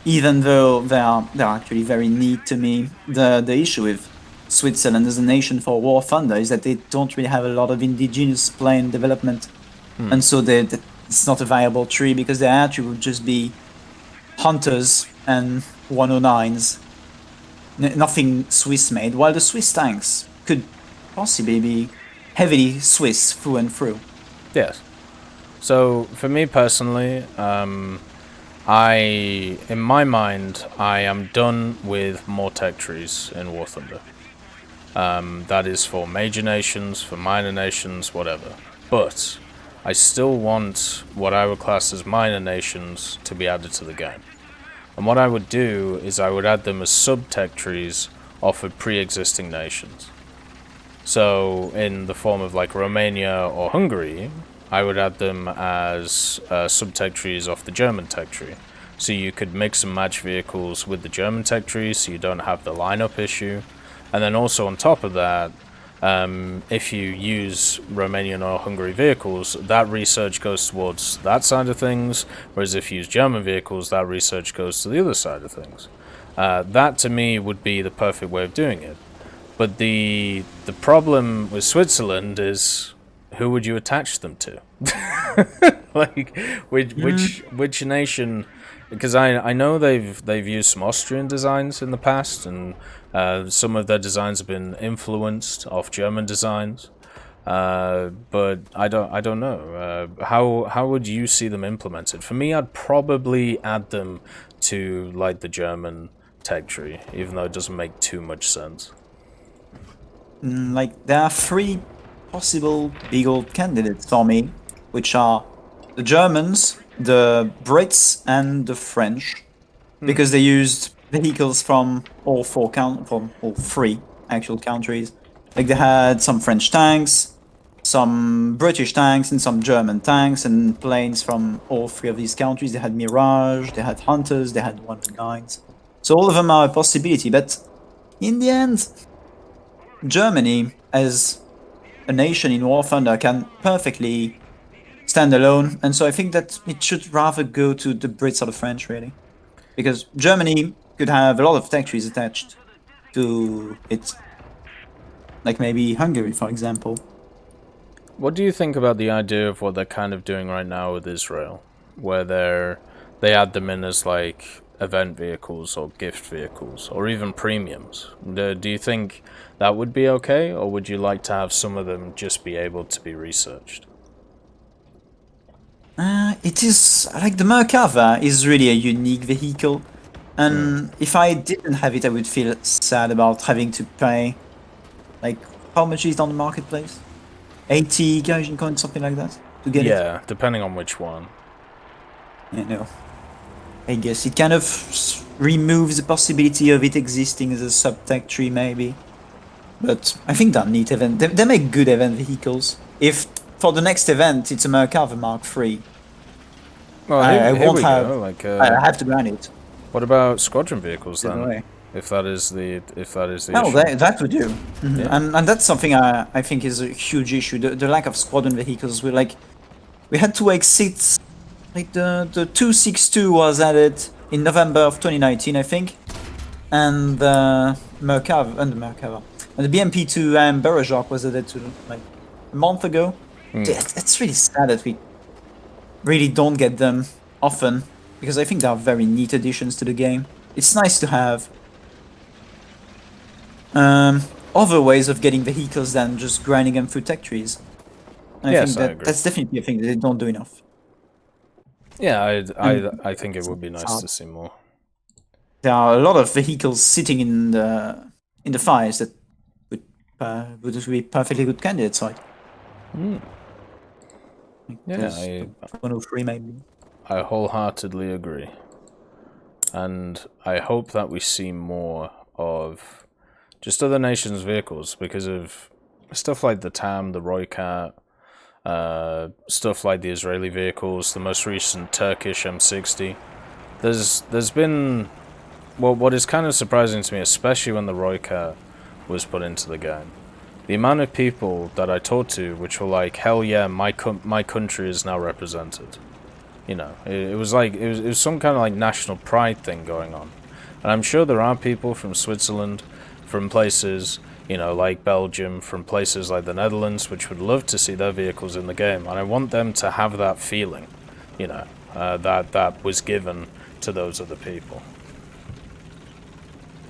even though they're actually very neat to me. The issue with Switzerland as a nation for War Thunder is that they don't really have a lot of indigenous plane development, and so it's not a viable tree, because they actually would just be hunters and 109s. Nothing Swiss made, while the Swiss tanks could possibly be heavily Swiss through and through. Yes. So for me personally, in my mind, I am done with more tech trees in War Thunder. That is for major nations, for minor nations, whatever. But I still want what I would class as minor nations to be added to the game. And what I would do is I would add them as sub-tech trees off of pre-existing nations. So in the form of like Romania or Hungary, I would add them as sub-tech trees off the German tech tree. So you could mix and match vehicles with the German tech tree, so you don't have the lineup issue. And then also on top of that, if you use Romanian or Hungary vehicles, that research goes towards that side of things, whereas if you use German vehicles, that research goes to the other side of things. That to me would be the perfect way of doing it. But the problem with Switzerland is, who would you attach them to? Like, which nation? Because I know they've used some Austrian designs in the past, and some of their designs have been influenced off German designs. But I don't know. How would you see them implemented? For me, I'd probably add them to like the German tech tree, even though it doesn't make too much sense. Like, there are three possible big old candidates for me, which are the Germans, the Brits, and the French, because they used vehicles from from all three actual countries. Like, they had some French tanks, some British tanks, and some German tanks, and planes from all three of these countries. They had Mirage, they had Hunters, they had 109s. So all of them are a possibility, but in the end, Germany, as a nation in War Thunder, can perfectly stand alone, and so I think that it should rather go to the Brits or the French, really. Because Germany could have a lot of tech trees attached to it. Like maybe Hungary, for example. What do you think about the idea of what they're kind of doing right now with Israel, where they add them in as like event vehicles or gift vehicles or even premiums? Do you think that would be okay, or would you like to have some of them just be able to be researched? It is like the Merkava is really a unique vehicle, and if I didn't have it, I would feel sad about having to pay. Like, how much is it on the marketplace? 80 Gajin coins, something like that, to get it. Yeah, depending on which one. Yeah, no. I guess it kind of removes the possibility of it existing as a sub-tech tree, maybe. But I think they're neat event. They make good event vehicles. If for the next event it's a Merkava Mark III, Well, I here won't we have. go. Like, I have to grant it. what about squadron vehicles In a then? way. If that is the Oh, issue. that would do. Yeah. And that's something I think is a huge issue. The lack of squadron vehicles. We had to exit. Like the 262 was added in November of 2019, I think, and the Merkava and the BMP2 and Berejok was added to like a month ago. It's really sad that we really don't get them often, because I think they are very neat additions to the game. It's nice to have other ways of getting vehicles than just grinding them through tech trees. And I think I agree. that's definitely a thing that they don't do enough. Yeah, I think it would be nice to see more. There are a lot of vehicles sitting in the fires that would be perfectly good candidates, right? Yeah, 103 maybe. I wholeheartedly agree. And I hope that we see more of just other nations' vehicles, because of stuff like the TAM, the Roycat, stuff like the Israeli vehicles, the most recent Turkish M60. There's been, well, what is kind of surprising to me, especially when the Roycat was put into the game, the amount of people that I talked to which were like, hell yeah, my country is now represented. You know, it was like, it was some kind of like national pride thing going on. And I'm sure there are people from Switzerland, from places, you know, like Belgium, from places like the Netherlands, which would love to see their vehicles in the game. And I want them to have that feeling, you know, that was given to those other people.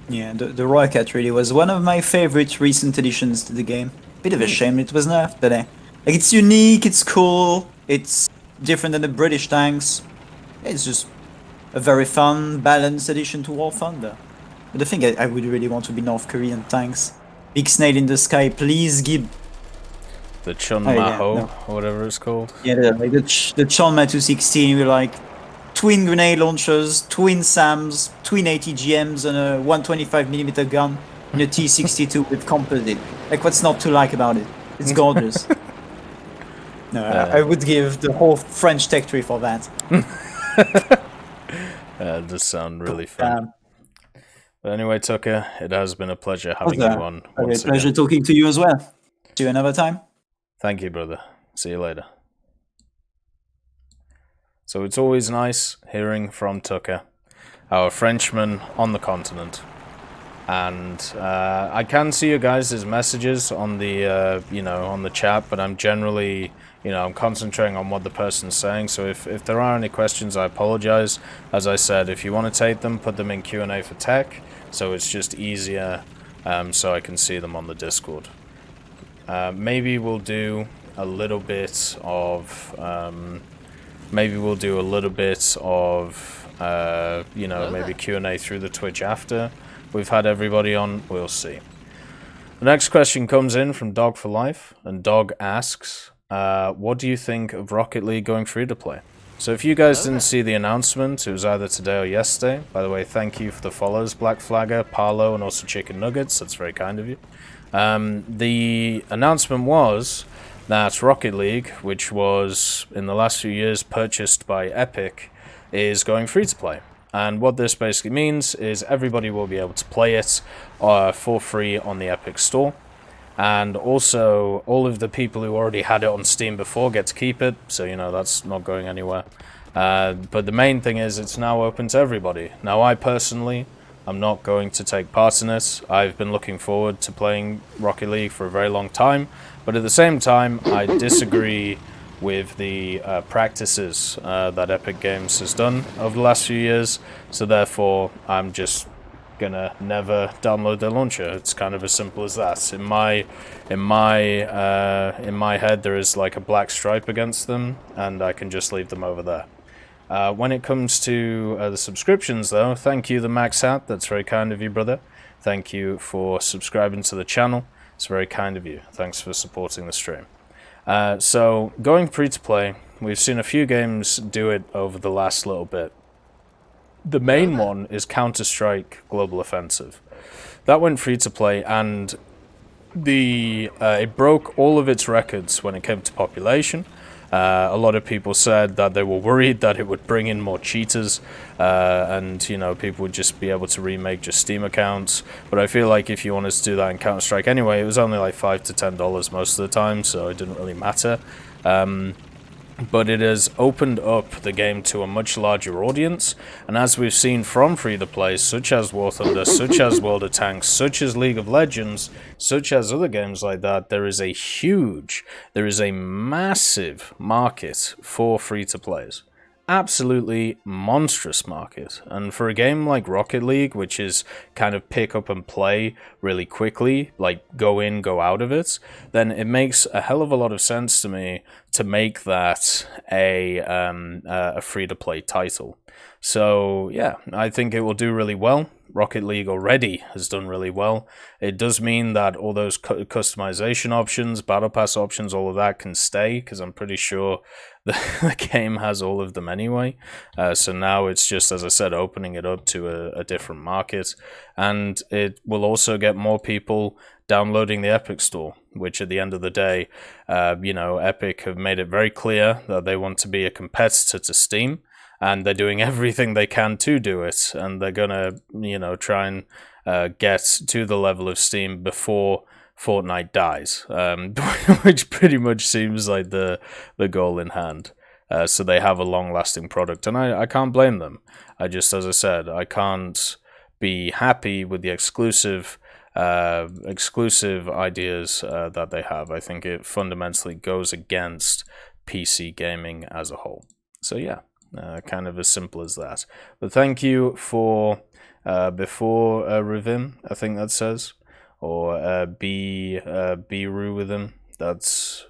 Yeah, the Roycat really was one of my favorite recent additions to the game. Bit of a shame it was nerfed, but like, it's unique, it's cool, it's different than the British tanks. It's just a very fun, balanced addition to War Thunder. But the thing I would really want to be North Korean tanks. Big snail in the sky, please give. The Chunmaho, no. or whatever it's called. Yeah, the Chonma 216 with like twin grenade launchers, twin SAMs, twin ATGMs, and a 125mm gun in a T62 with composite. Like, what's not to like about it? It's gorgeous. No, I would give the whole French tech tree for that. It does sound really fun. But anyway, Tucker, it has been a pleasure having you on once again. Pleasure talking to you as well. See you another time. Thank you, brother. See you later. So it's always nice hearing from Tucker, our Frenchman on the continent. And I can see your guys' messages on the on the chat, but I'm generally I'm concentrating on what the person's saying. So if there are any questions, I apologize. As I said, if you want to take them, put them in Q&A for tech, so it's just easier, so I can see them on the Discord. Maybe we'll do a little bit of maybe Q&A through the Twitch after we've had everybody on. We'll see. The next question comes in from Dog for Life, and Dog asks, what do you think of Rocket League going free to play? So if you guys didn't see the announcement, it was either today or yesterday. By the way, thank you for the follows, Black Flagger, Parlo, and also Chicken Nuggets. That's very kind of you. The announcement was that Rocket League, which was in the last few years purchased by Epic, is going free to play. And what this basically means is everybody will be able to play it for free on the Epic Store. And also, all of the people who already had it on Steam before get to keep it, so that's not going anywhere. But the main thing is it's now open to everybody. Now, I personally am not going to take part in it. I've been looking forward to playing Rocket League for a very long time, but at the same time, I disagree with the practices that Epic Games has done over the last few years, so therefore I'm just gonna never download their launcher. It's kind of as simple as that. In my head, there is like a black stripe against them, and I can just leave them over there. When it comes to the subscriptions, though, thank you, the Max Hat. That's very kind of you, brother. Thank you for subscribing to the channel. It's very kind of you. Thanks for supporting the stream. So, going free to play, we've seen a few games do it over the last little bit. The main one is Counter-Strike Global Offensive. That went free to play, and it broke all of its records when it came to population. A lot of people said that they were worried that it would bring in more cheaters, and people would just be able to remake just Steam accounts. But I feel like if you wanted to do that in Counter-Strike anyway, it was only like $5 to $10 most of the time, so it didn't really matter. But it has opened up the game to a much larger audience, and as we've seen from free-to-play, such as War Thunder, such as World of Tanks, such as League of Legends, such as other games like that, there is a massive market for free-to-plays. Absolutely monstrous market. And for a game like Rocket League, which is kind of pick up and play really quickly, like go in, go out of it, then it makes a hell of a lot of sense to me to make that a free-to-play title. So yeah, I think it will do really well. Rocket League already has done really well. It does mean that all those customization options, battle pass options, all of that can stay, because I'm pretty sure the game has all of them anyway. So now it's just, as I said, opening it up to a different market, and it will also get more people downloading the Epic Store, which at the end of the day, Epic have made it very clear that they want to be a competitor to Steam, and they're doing everything they can to do it, and they're gonna, try and get to the level of Steam before Fortnite dies, which pretty much seems like the goal in hand. So they have a long-lasting product, and I can't blame them. As I said, I can't be happy with the exclusive ideas that they have. I think it fundamentally goes against PC gaming as a whole. So yeah. Kind of as simple as that. But thank you for before Ruvim, I think that says, or Biru with him. That's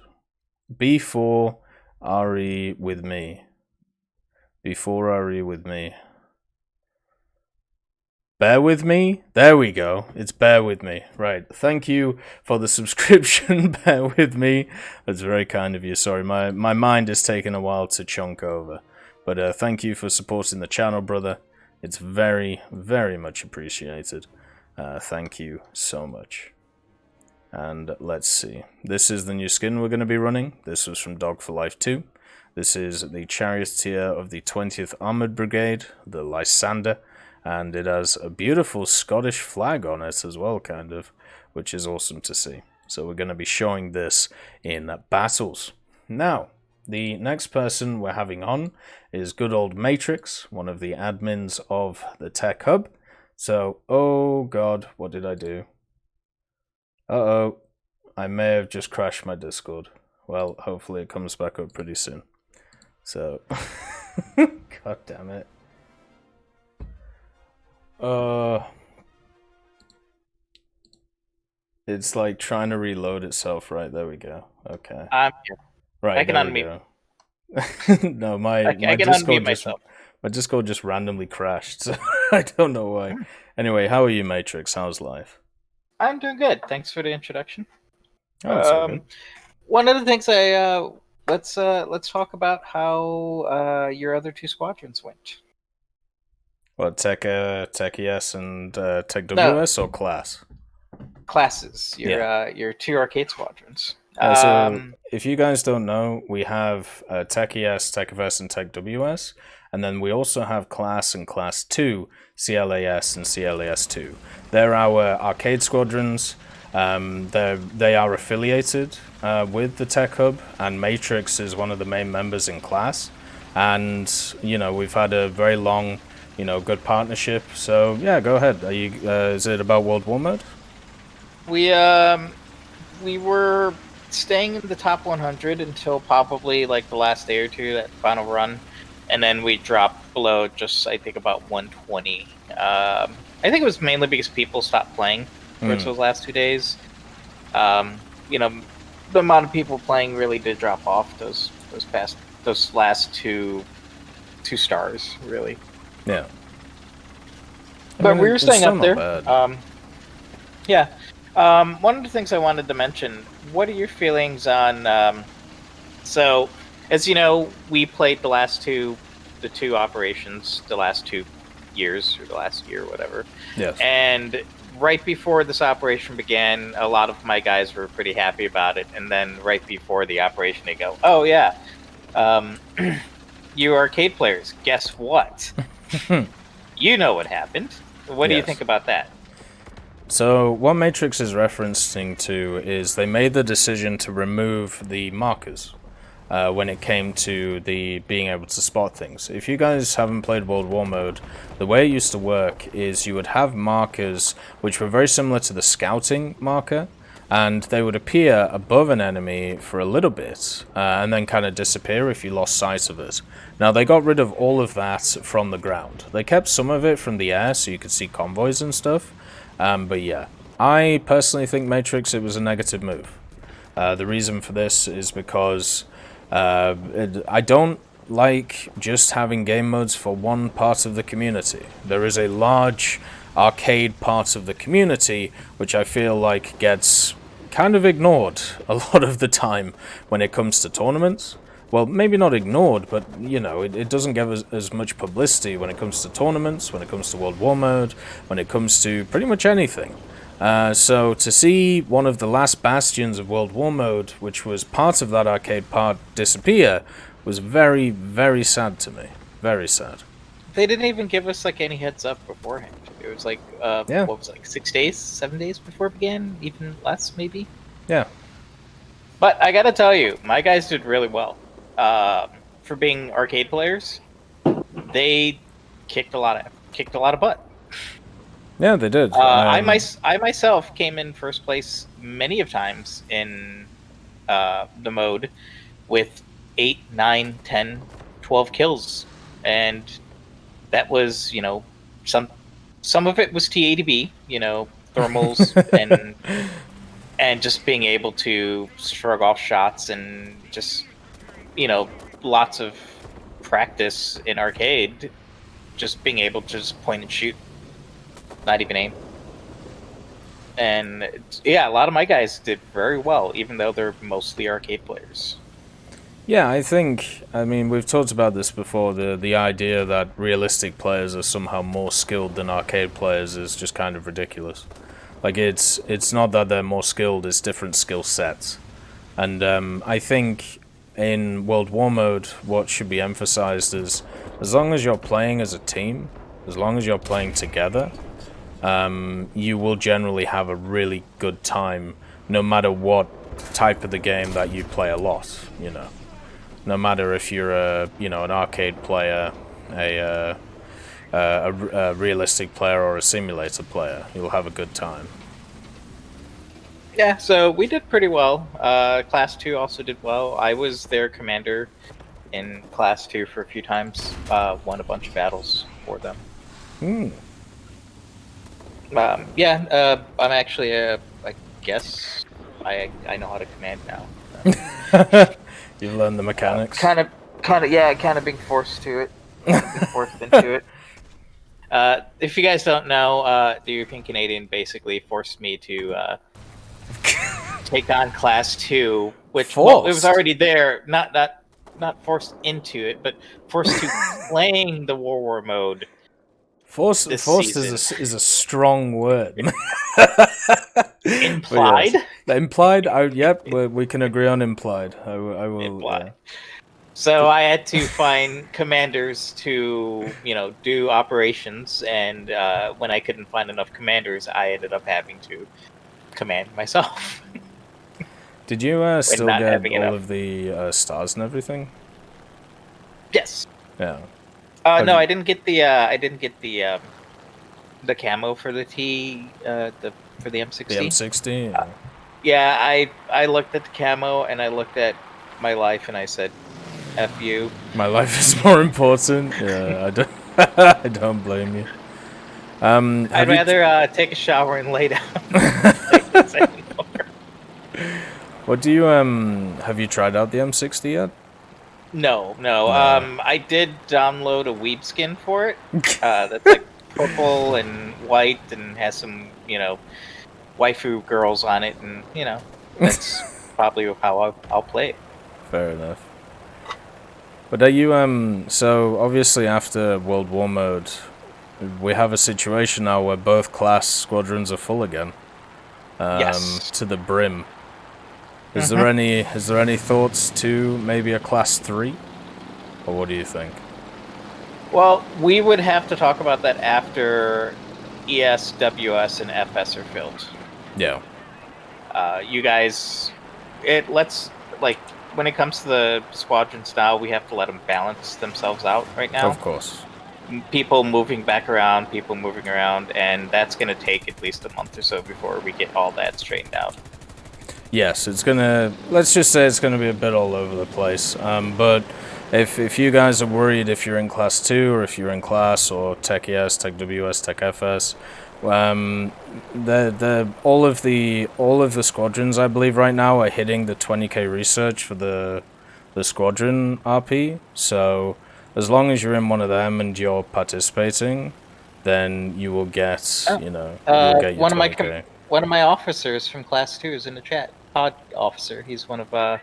before Ari with me. Before Ari with me. Bear with me? There we go. It's bear with me. Right. Thank you for the subscription. Bear with me. That's very kind of you. Sorry, my mind is taking a while to chunk over. But thank you for supporting the channel, brother. It's very, very much appreciated. Thank you so much. And let's see. This is the new skin we're going to be running. This was from Dog for Life 2. This is the Charioteer of the 20th Armoured Brigade, the Lysander. And it has a beautiful Scottish flag on it as well, kind of, which is awesome to see. So we're going to be showing this in battles. Now, the next person we're having on is good old Matrix, one of the admins of the Tech Hub. So, oh god, what did I do? Uh-oh, I may have just crashed my Discord. Well, hopefully it comes back up pretty soon. So, god damn it. It's like trying to reload itself, right? There we go. Okay. I'm here. Right, I can there we unmute. go. No, my I can Discord unmute myself. my Discord just randomly crashed, so I don't know why. Anyway, how are you, Matrix? How's life? I'm doing good. Thanks for the introduction. Oh, it's all good. One of the things let's talk about how your other two squadrons went. What, Tech ES and Tech WS or class? Classes. Your two arcade squadrons. So if you guys don't know, we have Tech ES, Tech FS, and Tech WS, and then we also have Class and Class 2, CLAS and CLAS2. They're our arcade squadrons. They are affiliated with the Tech Hub, and Matrix is one of the main members in Class. And, you know, we've had a very long, you know, good partnership. So, yeah, go ahead. Are you? Is it about World War Mode? We were staying in the top 100 until probably like the last day or two, that final run, and then we dropped below just, I think, about 120. I think it was mainly because people stopped playing towards those last 2 days. You know, the amount of people playing really did drop off those last two stars, really. Yeah. But we were staying up there. Bad. Yeah. One of the things I wanted to mention, what are your feelings on, so, as you know, we played the two operations, the last 2 years, or the last year, or whatever. Yes. And right before this operation began, a lot of my guys were pretty happy about it, and then right before the operation, they go, oh yeah, you arcade players, guess what? You know what happened. What do you think about that? So what Matrix is referencing to is they made the decision to remove the markers when it came to the being able to spot things. If you guys haven't played World War Mode, the way it used to work is you would have markers which were very similar to the scouting marker, and they would appear above an enemy for a little bit and then kind of disappear if you lost sight of it. Now, they got rid of all of that from the ground. They kept some of it from the air so you could see convoys and stuff. But yeah, I personally think Matrix, it was a negative move. The reason for this is because I don't like just having game modes for one part of the community. There is a large arcade part of the community which I feel like gets kind of ignored a lot of the time when it comes to tournaments. Well, maybe not ignored, but, you know, it doesn't get as much publicity when it comes to tournaments, when it comes to World War Mode, when it comes to pretty much anything. So to see one of the last bastions of World War Mode, which was part of that arcade part, disappear, was very, very sad to me. Very sad. They didn't even give us, like, any heads up beforehand. It was, like, what was it, like 6 days, 7 days before it began? Even less, maybe? Yeah. But I gotta tell you, my guys did really well. For being arcade players, they kicked a lot of butt. Yeah, they did. I myself came in first place many of times in the mode with 8, 9, 10, 12 kills, and that was, you know, some of it was TA-to-B, you know, thermals and just being able to shrug off shots and just, you know, lots of practice in arcade, just being able to just point and shoot, not even aim. And yeah, a lot of my guys did very well, even though they're mostly arcade players. Yeah, I mean, we've talked about this before, the idea that realistic players are somehow more skilled than arcade players is just kind of ridiculous. Like, it's not that they're more skilled, it's different skill sets. And I think in World War Mode, what should be emphasized is, as long as you're playing as a team, as long as you're playing together, you will generally have a really good time, no matter what type of the game that you play a lot, you know. No matter if you're an arcade player, a realistic player or a simulator player. You'll have a good time. Yeah, so we did pretty well. Class 2 also did well. I was their commander in Class 2 for a few times. Won a bunch of battles for them. Yeah, I'm actually I guess I know how to command now. You've learned the mechanics. Kind of being forced to it. Being forced into it. If you guys don't know, the European Canadian basically forced me to take on Class 2, which well, it was already there. Not forced into it, but forced to playing the War mode. Forced is a strong word. Implied? Yes. Implied? Yep, we can agree on implied. I will. Implied. So I had to find commanders to, do operations, and when I couldn't find enough commanders, I ended up having to command myself. Did you still get all of the stars and everything? Yes. Yeah. No, I didn't get the camo for the for the M60. The M60. Yeah, I looked at the camo and I looked at my life and I said, "F you." My life is more important. Yeah, I don't blame you. I'd rather take a shower and lay down. What do you have you tried out the M60 yet? No. I did download a weeb skin for it. That's like purple and white and has some, waifu girls on it, and that's probably how I'll play it. Fair enough. But are you so obviously after World War mode, we have a situation now where both class squadrons are full again. Yes. To the brim. Is there any thoughts to maybe a class 3? Or what do you think? Well, we would have to talk about that after ES, WS, and FS are filled. Yeah. You guys, when it comes to the squadrons now, we have to let them balance themselves out right now. Of course. People moving around, and that's going to take at least a month or so before we get all that straightened out. Yes, let's just say it's gonna be a bit all over the place. But if you guys are worried if you're in class 2 or if you're in class or Tech ES, Tech WS, Tech FS, all of the squadrons I believe right now are hitting the 20k research for the squadron RP. So as long as you're in one of them and you're participating, then you will get you'll get your 20k. One of my officers from Class 2 is in the chat. Pod officer. He's one of my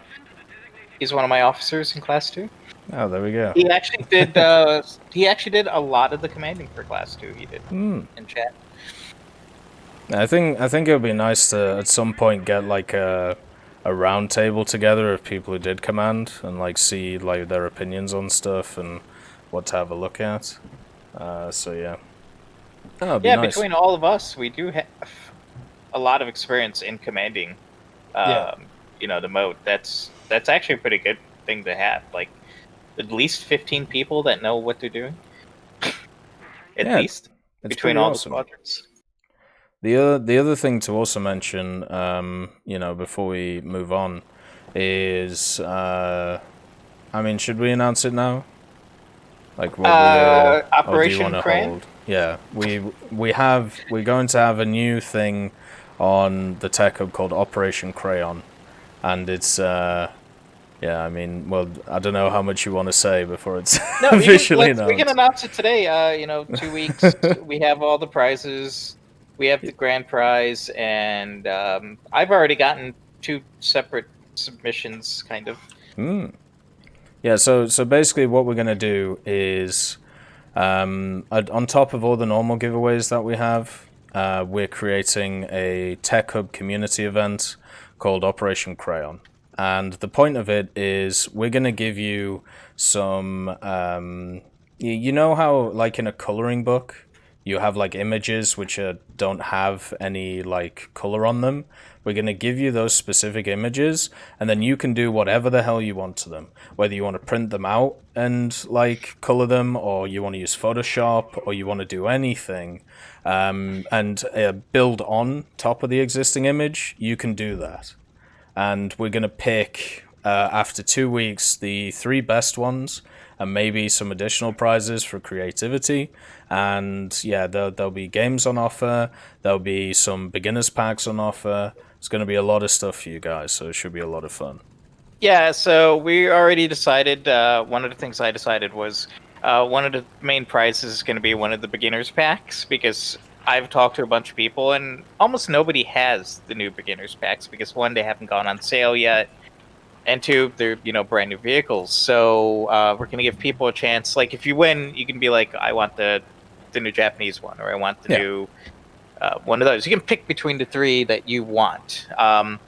officers in Class 2. Oh, there we go. He actually did. He actually did a lot of the commanding for Class 2. He did in chat. I think it would be nice to at some point get like a round table together of people who did command and like see like their opinions on stuff and what to have a look at. So yeah. That'd be nice. Between all of us, we do have a lot of experience in commanding. The mode. That's actually a pretty good thing to have. Like at least 15 people that know what they're doing. At least between all awesome. The squadrons. The other thing to also mention, before we move on, is should we announce it now? Like what Operation Crane? Hold? Yeah, we're going to have a new thing on the Tech Hub called Operation Crayon, and it's I don't know how much you want to say before it's officially announced. We can announce it today. 2 weeks. We have all the prizes. We have the grand prize, and I've already gotten 2 separate submissions, kind of. Yeah. So basically, what we're gonna do is, on top of all the normal giveaways that we have, we're creating a Tech Hub community event called Operation Crayon. And the point of it is we're going to give you some, you know how like in a coloring book, you have like images which don't have any like color on them, We're going to give you those specific images, and then you can do whatever the hell you want to them. Whether you want to print them out and like color them, or you want to use Photoshop, or you want to do anything, and build on top of the existing image, you can do that. And we're going to pick, after 2 weeks, the 3 best ones, and maybe some additional prizes for creativity. And yeah, there'll be games on offer, there'll be some beginners packs on offer. It's going to be a lot of stuff for you guys, so it should be a lot of fun. Yeah, so we already decided, one of the things I decided was one of the main prizes is going to be one of the beginners packs, because I've talked to a bunch of people, and almost nobody has the new beginners packs, because 1, they haven't gone on sale yet, and 2, they're brand new vehicles. So we're gonna give people a chance. Like, if you win, you can be like, I want the new Japanese one, or I want the new one of those. You can pick between the 3 that you want. And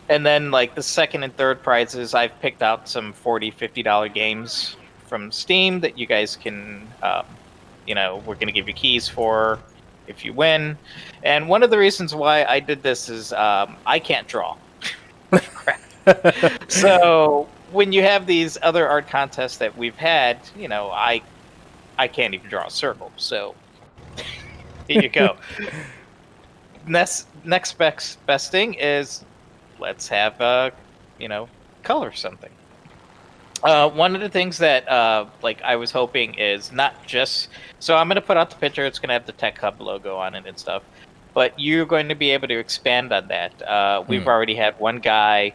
then like the second and third prizes, I've picked out some $40-$50 games from Steam that you guys can, we're gonna give you keys for if you win. And one of the reasons why I did this is I can't draw. Crap. So when you have these other art contests that we've had, I can't even draw a circle. So here you go. Next best thing is let's have color something. One of the things that I was hoping is not just, so I'm going to put out the picture. It's going to have the Tech Hub logo on it and stuff, but you're going to be able to expand on that. We've already had one guy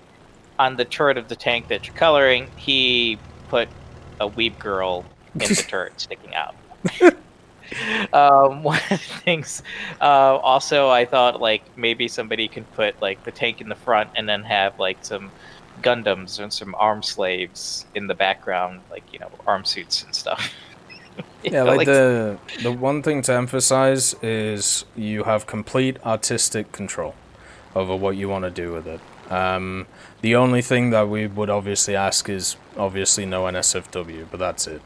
on the turret of the tank that you're coloring. He put a weeb girl in the turret sticking out. One of the things, also, I thought maybe somebody can put the tank in the front and then have some Gundams and some arm slaves in the background, arm suits and stuff. Yeah, the one thing to emphasize is you have complete artistic control over what you want to do with it. The only thing that we would obviously ask is obviously no NSFW, but that's it,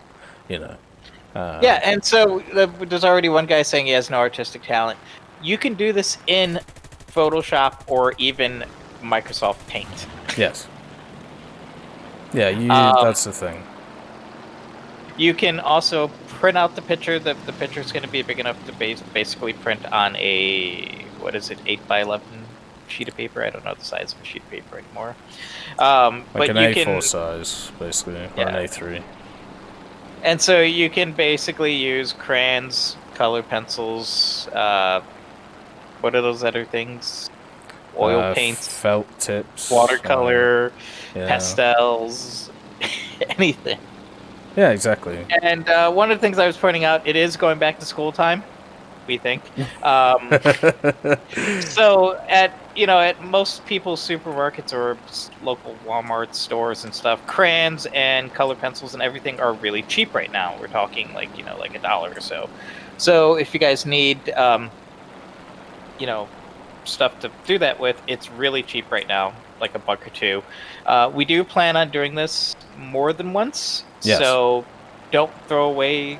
Yeah, and so there's already one guy saying he has no artistic talent. You can do this in Photoshop or even Microsoft Paint. Yes. Yeah, that's the thing. You can also print out the picture. The picture's going to be big enough to basically print on a, 8x11 sheet of paper. I don't know the size of a sheet of paper anymore. But an you A4 size, basically, or an A3. And so you can basically use crayons, color pencils, what are those other things? Oil paints, felt tips, watercolor, pastels, anything. Yeah, exactly. And one of the things I was pointing out, it is going back to school time, we think. So at most people's supermarkets or local Walmart stores and stuff, crayons and color pencils and everything are really cheap right now. We're talking $1 or so. So if you guys need stuff to do that with, it's really cheap right now, like $1 or $2. We do plan on doing this more than once. Yes. So don't throw away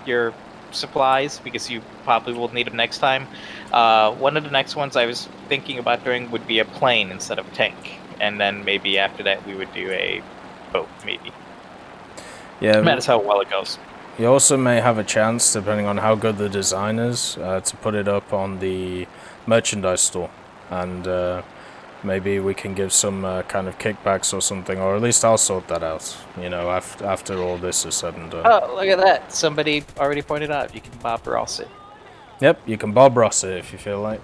your supplies because you probably will need them next time. One of the next ones I was thinking about doing would be a plane instead of a tank, and then maybe after that we would do a boat, maybe. Yeah, that's how well it goes. You also may have a chance, depending on how good the design is, to put it up on the merchandise store, and maybe we can give some kind of kickbacks or something, or at least I'll sort that out, after all this is said and done. Oh, look at that. Somebody already pointed out you can Bob Ross it. Yep, you can Bob Ross it if you feel like.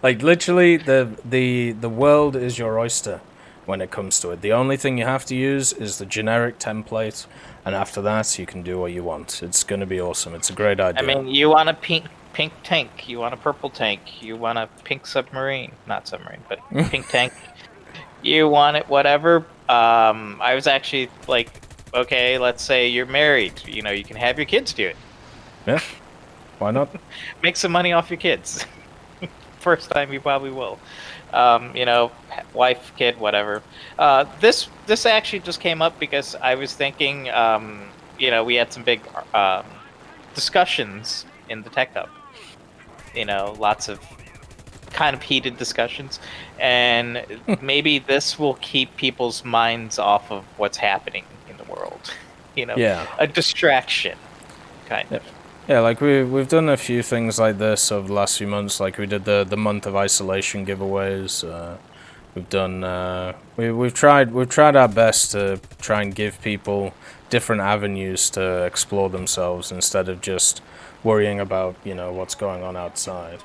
Literally, the world is your oyster when it comes to it. The only thing you have to use is the generic template, and after that, you can do what you want. It's going to be awesome. It's a great idea. I mean, you want a pink tank, you want a purple tank, you want a pink submarine, not submarine, but pink tank. You want it, whatever. I was actually okay, let's say you're married. You can have your kids do it. Yeah, why not? Make some money off your kids. First time you probably will. Wife, kid, whatever. This actually just came up because I was thinking, we had some big discussions in the Tech Hub. Lots of kind of heated discussions, and maybe this will keep people's minds off of what's happening in the world. Yeah. A distraction, kind of. Yeah, like we've done a few things like this over the last few months. Like we did the month of isolation giveaways. We've done we've tried our best to try and give people different avenues to explore themselves instead of just worrying about what's going on outside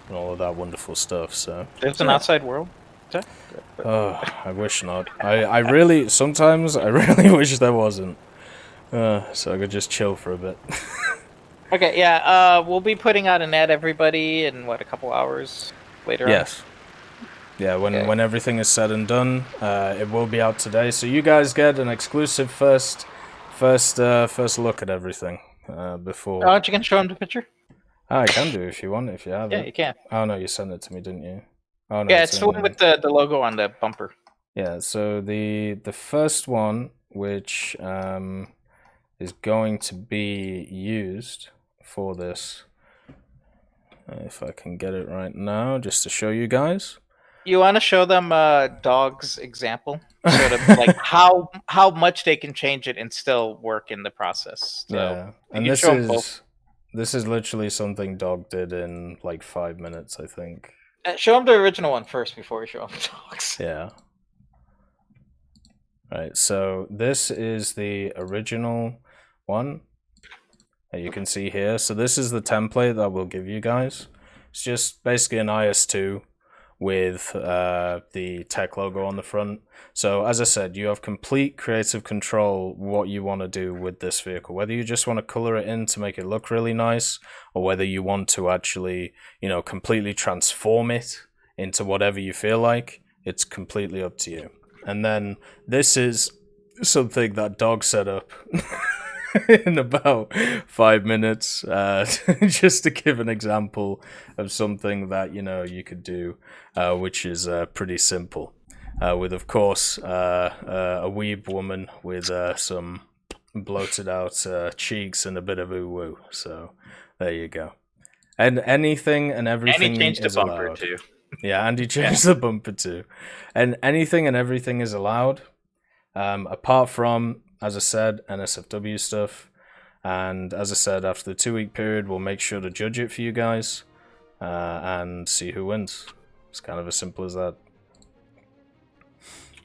and all of that wonderful stuff. So There's an outside world. oh, I wish not. I really sometimes I really wish there wasn't. So I could just chill for a bit. Okay, yeah. We'll be putting out an ad, everybody, in a couple hours later. Yes. Yeah, when everything is said and done, it will be out today. So you guys get an exclusive first look at everything before. Aren't you gonna show him the picture? I can do if you want, if you have it. Yeah, you can. Oh no, you sent it to me, didn't you? Oh no. Yeah, it's the one with the logo on the bumper. Yeah. So the first one, which is going to be used for this, if I can get it right now, just to show you guys. You want to show them Dog's example, sort of like how much they can change it and still work in the process. So yeah, and this is literally something Dog did in like 5 minutes, I think. Show him the original one first before we show him Dog's. Yeah. Right. So this is the original one that you can see here. So this is the template that we'll give you guys. It's just basically an IS2 with the TEC logo on the front. So as I said, you have complete creative control what you want to do with this vehicle, whether you just want to color it in to make it look really nice, or whether you want to actually, completely transform it into whatever you feel like. It's completely up to you. And then this is something that Dog set up in about 5 minutes, just to give an example of something that you could do, which is pretty simple, with of course a weeb woman with some bloated out cheeks and a bit of woo. So there you go. And anything and everything and he changed is the bumper allowed. too. Yeah, and he changed the bumper too. And anything and everything is allowed, apart from, as I said, NSFW stuff. And as I said, after the 2-week period, we'll make sure to judge it for you guys and see who wins. It's kind of as simple as that.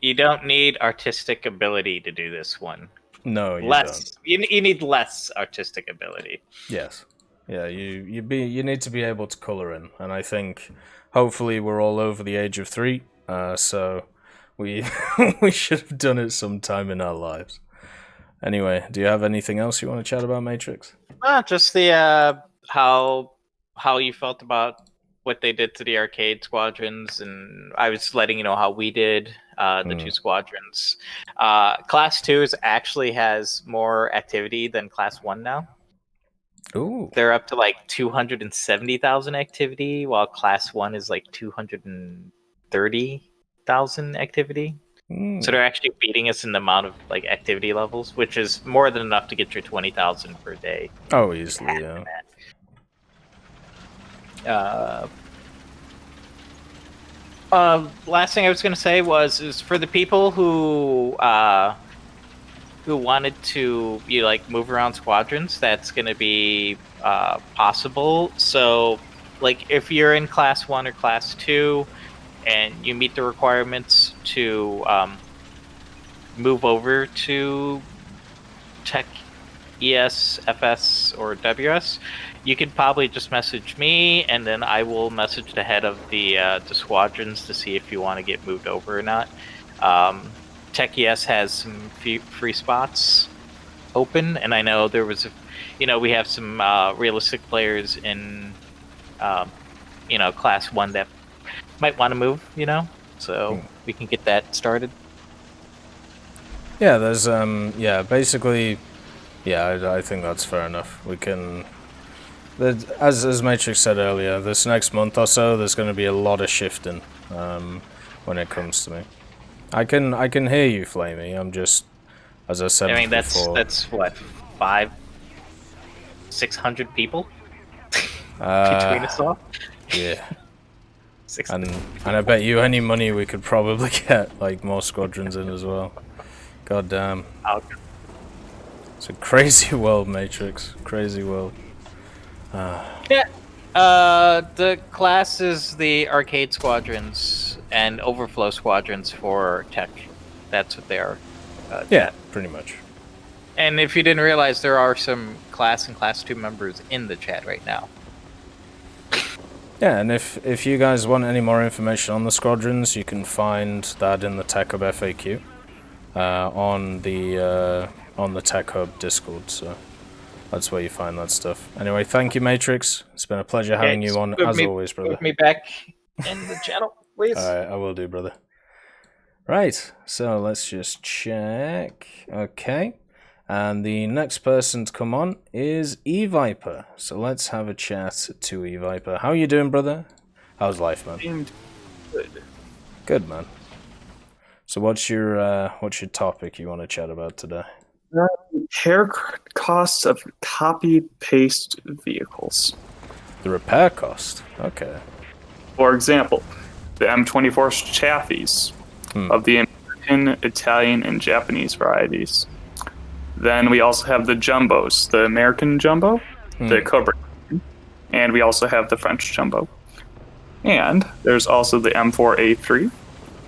You don't need artistic ability to do this one. No, you less. don't. You need less artistic ability. Yes. Yeah, you need to be able to color in, and I think hopefully we're all over the age of 3, so we we should have done it sometime in our lives. Anyway, do you have anything else you want to chat about, Matrix? Just the how you felt about what they did to the arcade squadrons, and I was letting you know how we did the 2 squadrons. Class 2 actually has more activity than Class 1 now. Ooh. They're up to like 270,000 activity, while Class 1 is like 230,000 activity. So they're actually beating us in the amount of like activity levels, which is more than enough to get your 20,000 per day. Oh, easily, yeah. Last thing I was going to say is for the people who wanted to move around squadrons, that's going to be possible. So, like if you're in Class 1 or Class 2, and you meet the requirements to move over to TEC, ES, FS, or WS, you could probably just message me, and then I will message the head of the squadrons to see if you want to get moved over or not. TEC ES has some free spots open, and I know there was, we have some realistic players in, Class 1 that might want to move, so we can get that started. Yeah, there's basically, I think that's fair enough. We can, as Matrix said earlier, this next month or so, there's going to be a lot of shifting when it comes to me. I can hear you, Flamey. I'm just, as I said before. that's what, 500-600 people between us all. Yeah. And I bet you any money we could probably get like more squadrons in as well. God damn. It's a crazy world, Matrix. Crazy world. Yeah. The class is the arcade squadrons and overflow squadrons for tech. That's what they are. Yeah, pretty much. And if you didn't realize, there are some class and class 2 members in the chat right now. Yeah, and if you guys want any more information on the squadrons, you can find that in the Tech Hub FAQ on the Tech Hub Discord. So that's where you find that stuff. Anyway, thank you, Matrix. It's been a pleasure having you on as always, brother. Put me back in the channel, please. All right, I will do, brother. Right, so let's just check. Okay. And the next person to come on is E-Viper. So let's have a chat to E-Viper. How you doing, brother? How's life, man? Good. Good, man. So what's your topic you want to chat about today? Repair costs of copy-paste vehicles. The repair cost? Okay. For example, the M24 chassis of the American, Italian, and Japanese varieties. Then we also have the jumbos, the American jumbo, the Cobra, and we also have the French jumbo. And there's also the M4A3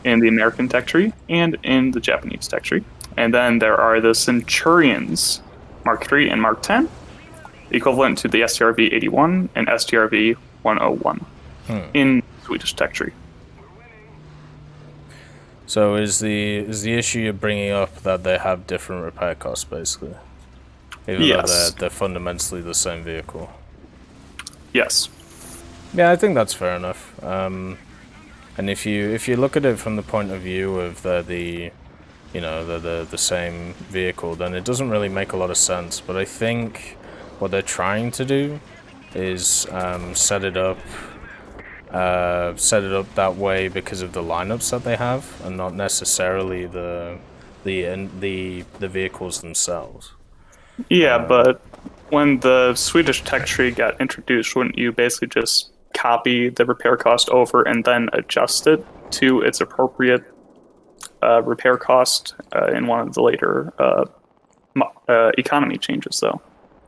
in the American tech tree and in the Japanese tech tree. And then there are the Centurions Mark III and Mark X, equivalent to the STRV-81 and STRV-101 in Swedish tech tree. So is the issue you're bringing up that they have different repair costs, basically? Even though they're fundamentally the same vehicle? Yes. Yeah, I think that's fair enough. And if you look at it from the point of view of the same vehicle, then it doesn't really make a lot of sense. But I think what they're trying to do is set it up that way because of the lineups that they have, and not necessarily the vehicles themselves. Yeah, but when the Swedish tech tree got introduced, wouldn't you basically just copy the repair cost over and then adjust it to its appropriate repair cost in one of the later economy changes, though?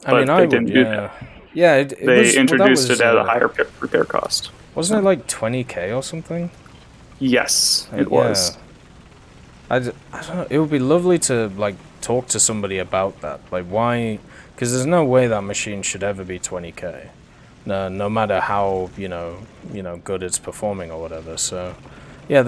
They didn't do that. Yeah, they introduced it at a higher repair cost. Wasn't it like 20k or something? Yes, it was. I don't know. It would be lovely to like talk to somebody about that. Like, why? Because there's no way that machine should ever be 20k. No matter how good it's performing or whatever. So, yeah,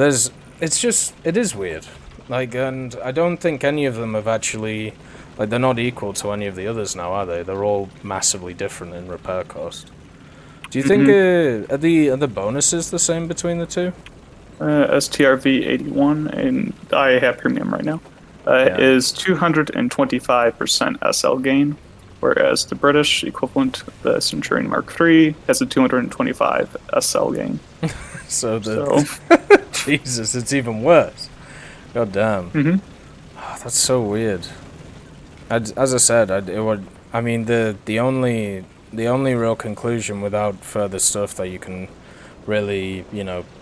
it is weird. Like, and I don't think any of them have actually, like, they're not equal to any of the others now, are they? They're all massively different in repair cost. Do you think are the bonuses the same between the two? STRV-81, and I have premium right now, is 225% SL gain, whereas the British equivalent, the Centurion Mark III, has a 225 SL gain. so Jesus, it's even worse. God damn. Oh, that's so weird. As I said, the only real conclusion without further stuff that you can really,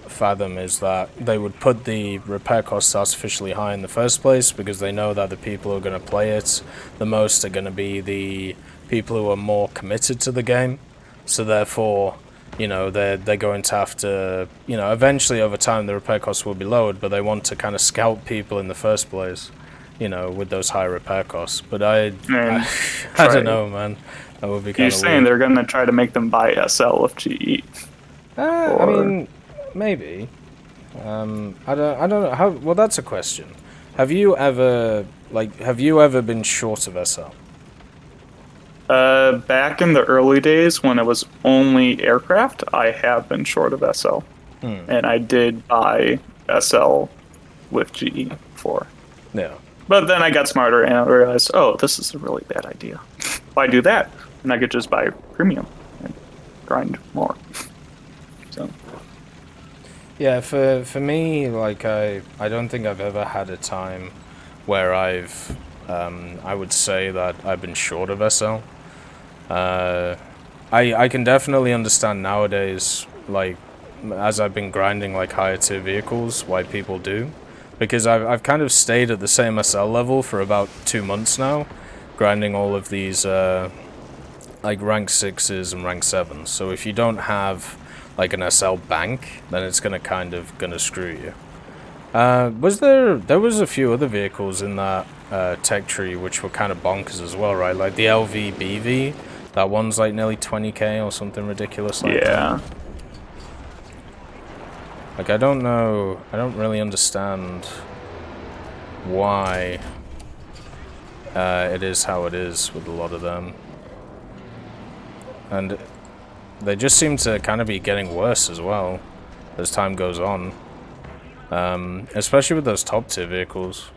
fathom is that they would put the repair costs artificially high in the first place because they know that the people who are going to play it the most are going to be the people who are more committed to the game. So therefore, they're going to have to, eventually over time the repair costs will be lowered, but they want to kind of scalp people in the first place, with those high repair costs. But I don't know, man. That would be kind of saying weird. They're going to try to make them buy SL of GE? I mean, maybe. I don't know. How. Well, that's a question. Have you ever been short of SL? Back in the early days when it was only aircraft, I have been short of SL. And I did buy SL with GE before. Yeah. But then I got smarter and I realized, this is a really bad idea. Why do that? And I could just buy premium and grind more. So. Yeah, for me, like I don't think I've ever had a time where I've I would say that I've been short of SL. I can definitely understand nowadays, like as I've been grinding like higher tier vehicles, why people do. Because I've kind of stayed at the same SL level for about 2 months now, grinding all of these like rank 6s and rank 7s. So if you don't have like an SL bank, then it's gonna screw you. There was a few other vehicles in that tech tree which were kind of bonkers as well, right? Like the LV BV, that one's like nearly 20k or something ridiculous like that. Like I don't really understand why it is how it is with a lot of them. And they just seem to kind of be getting worse as well as time goes on. Especially with those top tier vehicles.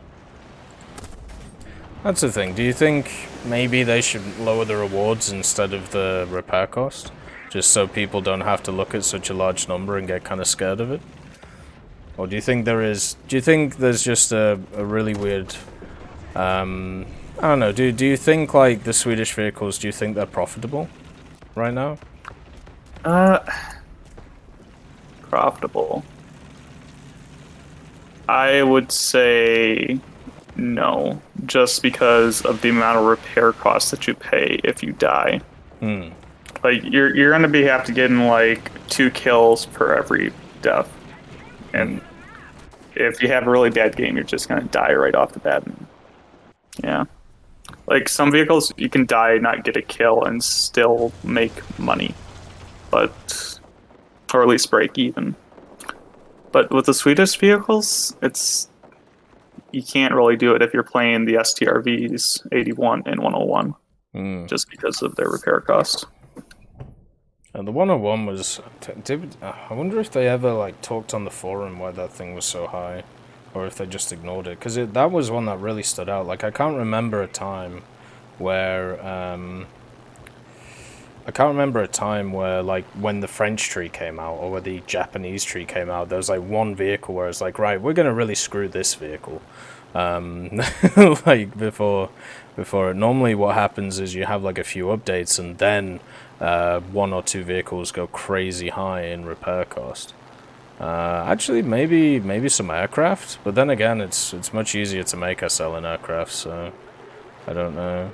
That's the thing. Do you think maybe they should lower the rewards instead of the repair cost? Just so people don't have to look at such a large number and get kind of scared of it? Or do you think there's just a really weird... I don't know, do you think like the Swedish vehicles, do you think they're profitable right now? Profitable. I would say no, just because of the amount of repair costs that you pay if you die. Like you're gonna have to get in like 2 kills per every death, and if you have a really bad game, you're just gonna die right off the bat. Yeah, like some vehicles you can die, not get a kill, and still make money, or at least break even. But with the Swedish vehicles, you can't really do it if you're playing the STRVs 81 and 101, just because of their repair costs. And the 101 was... I wonder if they ever like talked on the forum why that thing was so high, or if they just ignored it. Because that was one that really stood out. Like I can't remember a time where... like when the French tree came out or when the Japanese tree came out, there was like one vehicle where it's like, right, we're gonna really screw this vehicle. Like before normally what happens is you have like a few updates and then 1 or 2 vehicles go crazy high in repair cost. Actually maybe some aircraft, but then again it's much easier to make SL in aircraft, so I don't know.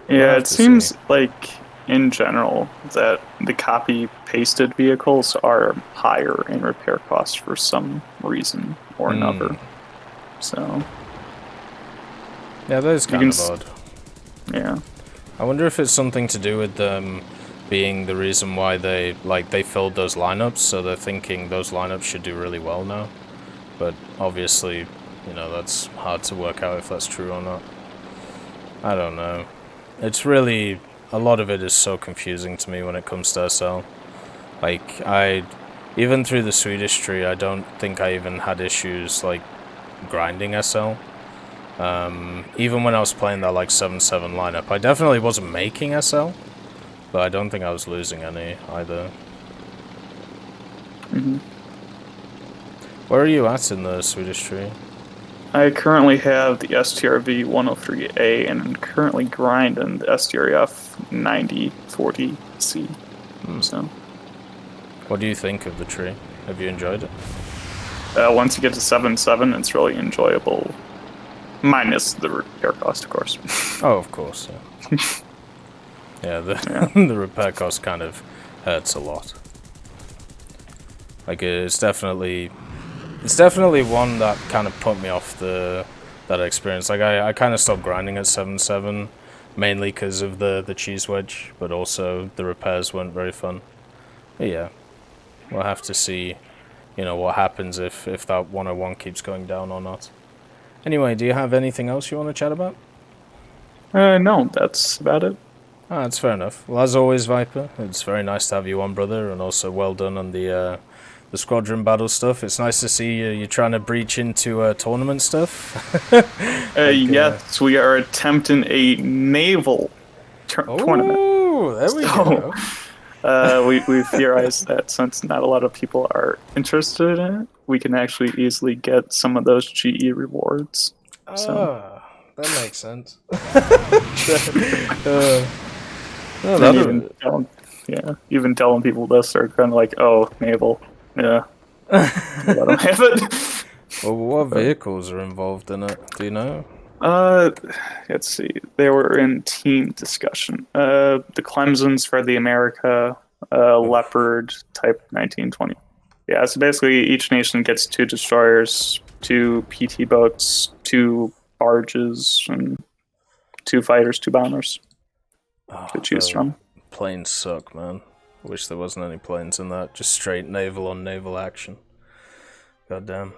Yeah, it seems like in general that the copy-pasted vehicles are higher in repair costs for some reason or another. So yeah, that is kind of odd. Yeah. I wonder if it's something to do with them being the reason why they filled those lineups, so they're thinking those lineups should do really well now. But obviously, you know, that's hard to work out if that's true or not. I don't know. It's really... a lot of it is so confusing to me when it comes to SL. Like, even through the Swedish tree, I don't think I even had issues, like, grinding SL. Even when I was playing that, like, 7-7 lineup, I definitely wasn't making SL, but I don't think I was losing any, either. Where are you at in the Swedish tree? I currently have the STRV 103A, and I'm currently grinding the STRF 9040C. So, what do you think of the tree? Have you enjoyed it? Once you get to 7-7, it's really enjoyable. Minus the repair cost, of course. Oh, of course. Yeah, the repair cost kind of hurts a lot. Like, it's definitely one that kind of put me off that experience. Like I kind of stopped grinding at 7-7, mainly because of the cheese wedge, but also the repairs weren't very fun. But yeah, we'll have to see, you know, what happens if that 101 keeps going down or not. Anyway, do you have anything else you want to chat about? No, that's about it. Ah, that's fair enough. Well, as always, Viper, it's very nice to have you on, brother, and also well done on the squadron battle stuff. It's nice to see you're trying to breach into tournament stuff. Yes, we are attempting a naval tournament. Oh, there we go. We theorized that since not a lot of people are interested in it, we can actually easily get some of those GE rewards. That makes sense. Even telling people this, they're kind of like, oh, naval. Yeah. I don't have it. Well, what vehicles are involved in it? Do you know? Let's see. They were in team discussion. The Clemson's for the America Leopard Type 1920. Yeah, so basically each nation gets 2 destroyers, 2 PT boats, 2 barges, and 2 fighters, 2 bombers to choose from. Planes suck, man. Wish there wasn't any planes in that. Just straight naval on naval action. Goddamn.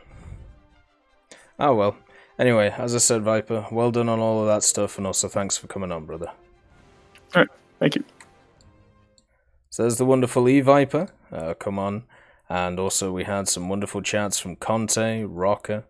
Oh well. Anyway, as I said, Viper, well done on all of that stuff, and also thanks for coming on, brother. Alright, thank you. So there's the wonderful E-Viper, come on. And also we had some wonderful chats from Conte, Rocker,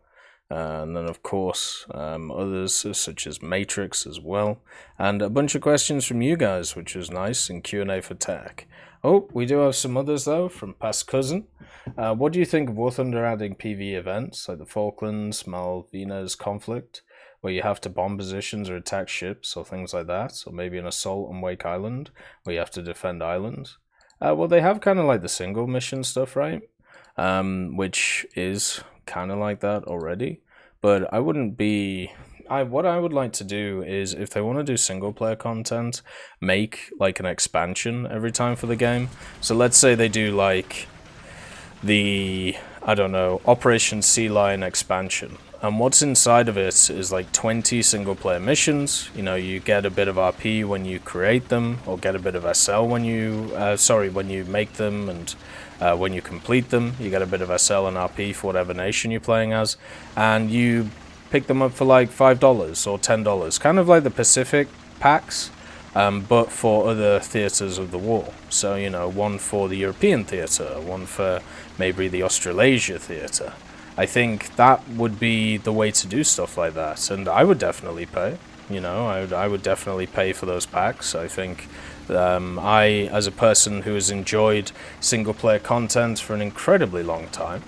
and then of course others such as Matrix as well. And a bunch of questions from you guys, which was nice, in Q&A for Tech. Oh, we do have some others though, from Past Cousin. What do you think of War Thunder adding PvE events, like the Falklands, Malvinas conflict, where you have to bomb positions or attack ships or things like that, or maybe an assault on Wake Island, where you have to defend islands? Well, they have kind of like the single mission stuff, right? Which is kind of like that already. But I wouldn't be... what I would like to do is, if they want to do single player content, make like an expansion every time for the game. So let's say they do like the, I don't know, Operation Sea Lion expansion. And what's inside of it is like 20 single player missions. You know, you get a bit of RP when you create them, or get a bit of SL when you, when you make them, and when you complete them, you get a bit of SL and RP for whatever nation you're playing as. And you pick them up for like $5 or $10, kind of like the Pacific packs, but for other theaters of the war. So, you know, one for the European theater, one for maybe the Australasia theater. I think that would be the way to do stuff like that, and I would definitely pay. You know, I would definitely pay for those packs. I think I, as a person who has enjoyed single-player content for an incredibly long time,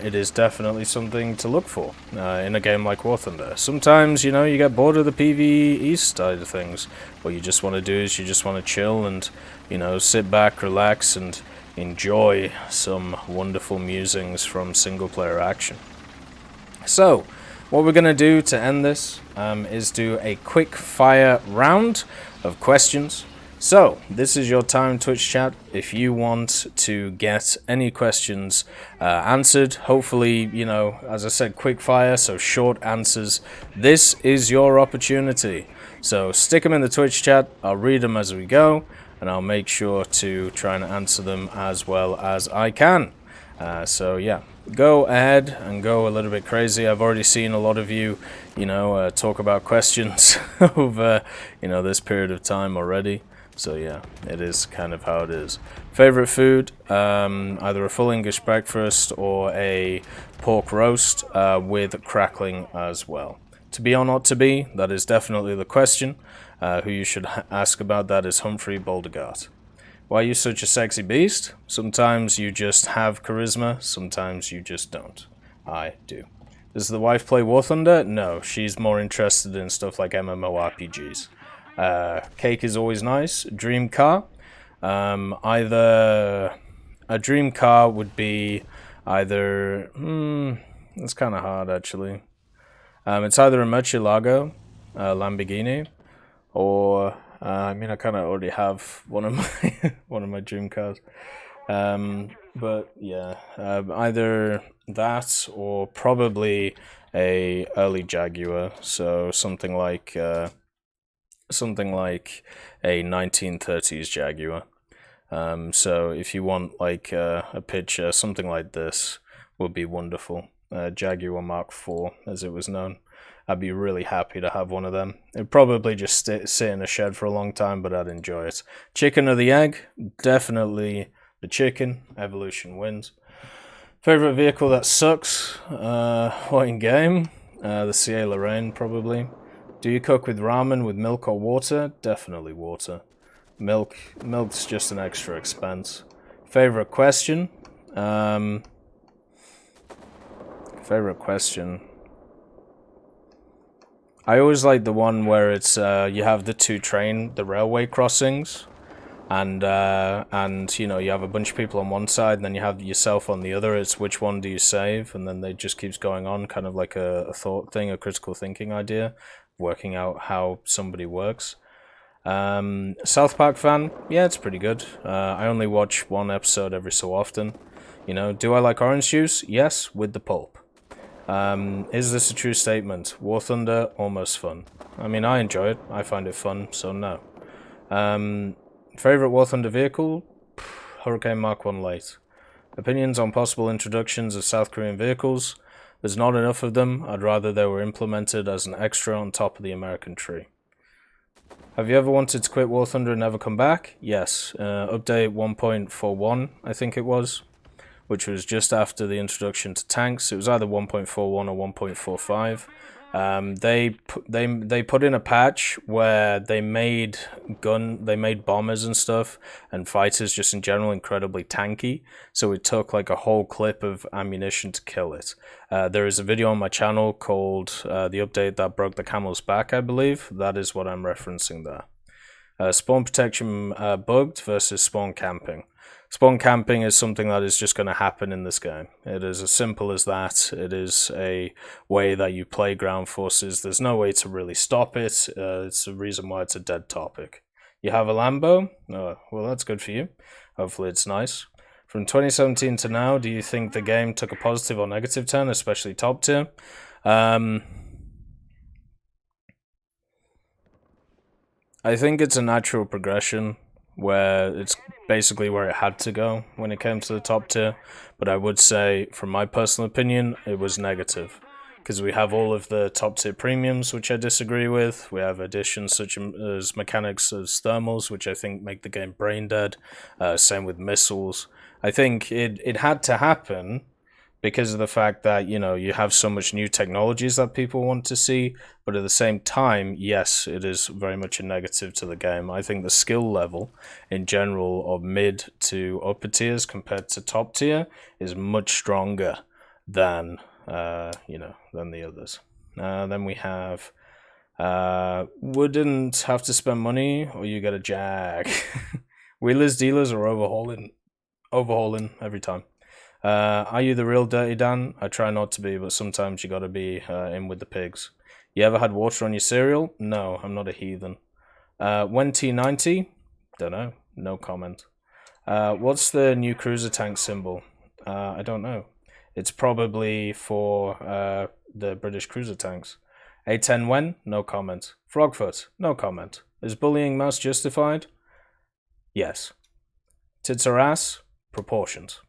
it is definitely something to look for in a game like War Thunder. Sometimes, you know, you get bored of the PvE side of things. What you just want to do is you just want to chill and, you know, sit back, relax, and enjoy some wonderful musings from single-player action. So, what we're going to do to end this is do a quick fire round of questions. So, this is your time, Twitch chat. If you want to get any questions answered, hopefully, you know, as I said, quick fire, so short answers, this is your opportunity. So, stick them in the Twitch chat, I'll read them as we go, and I'll make sure to try and answer them as well as I can. So yeah, go ahead and go a little bit crazy. I've already seen a lot of you, you know, talk about questions over, you know, this period of time already. So yeah, it is kind of how it is. Favorite food, either a full English breakfast or a pork roast with crackling as well. To be or not to be, that is definitely the question. Who you should ask about that is Humphrey Boldegard. Why are you such a sexy beast? Sometimes you just have charisma, sometimes you just don't. I do. Does the wife play War Thunder? No, she's more interested in stuff like MMORPGs. Cake is always nice. Dream car? Either... A dream car would be either... it's kind of hard, actually. It's either a Murcielago, Lamborghini, or I mean, I kind of already have one of my dream cars. But yeah, either that or probably a early Jaguar. So something like a 1930s Jaguar. So if you want like a picture, something like this would be wonderful. Jaguar Mark IV, as it was known. I'd be really happy to have one of them. It'd probably just sit in a shed for a long time, but I'd enjoy it. Chicken or the egg? Definitely the chicken. Evolution wins. Favorite vehicle that sucks? What in game? The CA Lorraine, probably. Do you cook with ramen with milk or water? Definitely water. Milk's just an extra expense. Favorite question? Favorite question? I always like the one where it's you have the railway crossings, and you know, you have a bunch of people on one side and then you have yourself on the other. It's which one do you save, and then it just keeps going on, kind of like a thought thing, a critical thinking idea, working out how somebody works. South Park fan, yeah, it's pretty good. I only watch one episode every so often. You know, do I like orange juice? Yes, with the pulp. Is this a true statement? War Thunder, almost fun. I mean, I enjoy it. I find it fun, so no. Favorite War Thunder vehicle? Hurricane Mark 1 late. Opinions on possible introductions of South Korean vehicles? There's not enough of them. I'd rather they were implemented as an extra on top of the American tree. Have you ever wanted to quit War Thunder and never come back? Yes. Update 1.41, I think it was, which was just after the introduction to tanks. It was either 1.41 or 1.45. They put in a patch where they made bombers and stuff and fighters just in general incredibly tanky. So it took like a whole clip of ammunition to kill it. There is a video on my channel called the update that broke the camel's back, I believe. That is what I'm referencing there. Spawn protection bugged versus spawn camping. Spawn camping is something that is just going to happen in this game. It is as simple as that. It is a way that you play ground forces. There's no way to really stop it. It's the reason why it's a dead topic. You have a Lambo? Oh, well, that's good for you. Hopefully it's nice. From 2017 to now, do you think the game took a positive or negative turn, especially top tier? I think it's a natural progression, where it's basically where it had to go when it came to the top tier. But I would say, from my personal opinion, it was negative. Because we have all of the top tier premiums, which I disagree with. We have additions such as mechanics as thermals, which I think make the game brain dead. Same with missiles. I think it had to happen because of the fact that, you know, you have so much new technologies that people want to see, but at the same time, yes, it is very much a negative to the game. I think the skill level in general of mid to upper tiers compared to top tier is much stronger than than the others. Then we have wouldn't have to spend money or you get a Jag. Wheelers, dealers, or overhauling every time. Are you the real Dirty Dan? I try not to be, but sometimes you gotta be in with the pigs. You ever had water on your cereal? No, I'm not a heathen. When T90? Don't know. No comment. What's the new cruiser tank symbol? I don't know. It's probably for the British cruiser tanks. A10 when? No comment. Frogfoot? No comment. Is bullying mouse justified? Yes. Tits or ass? Proportions.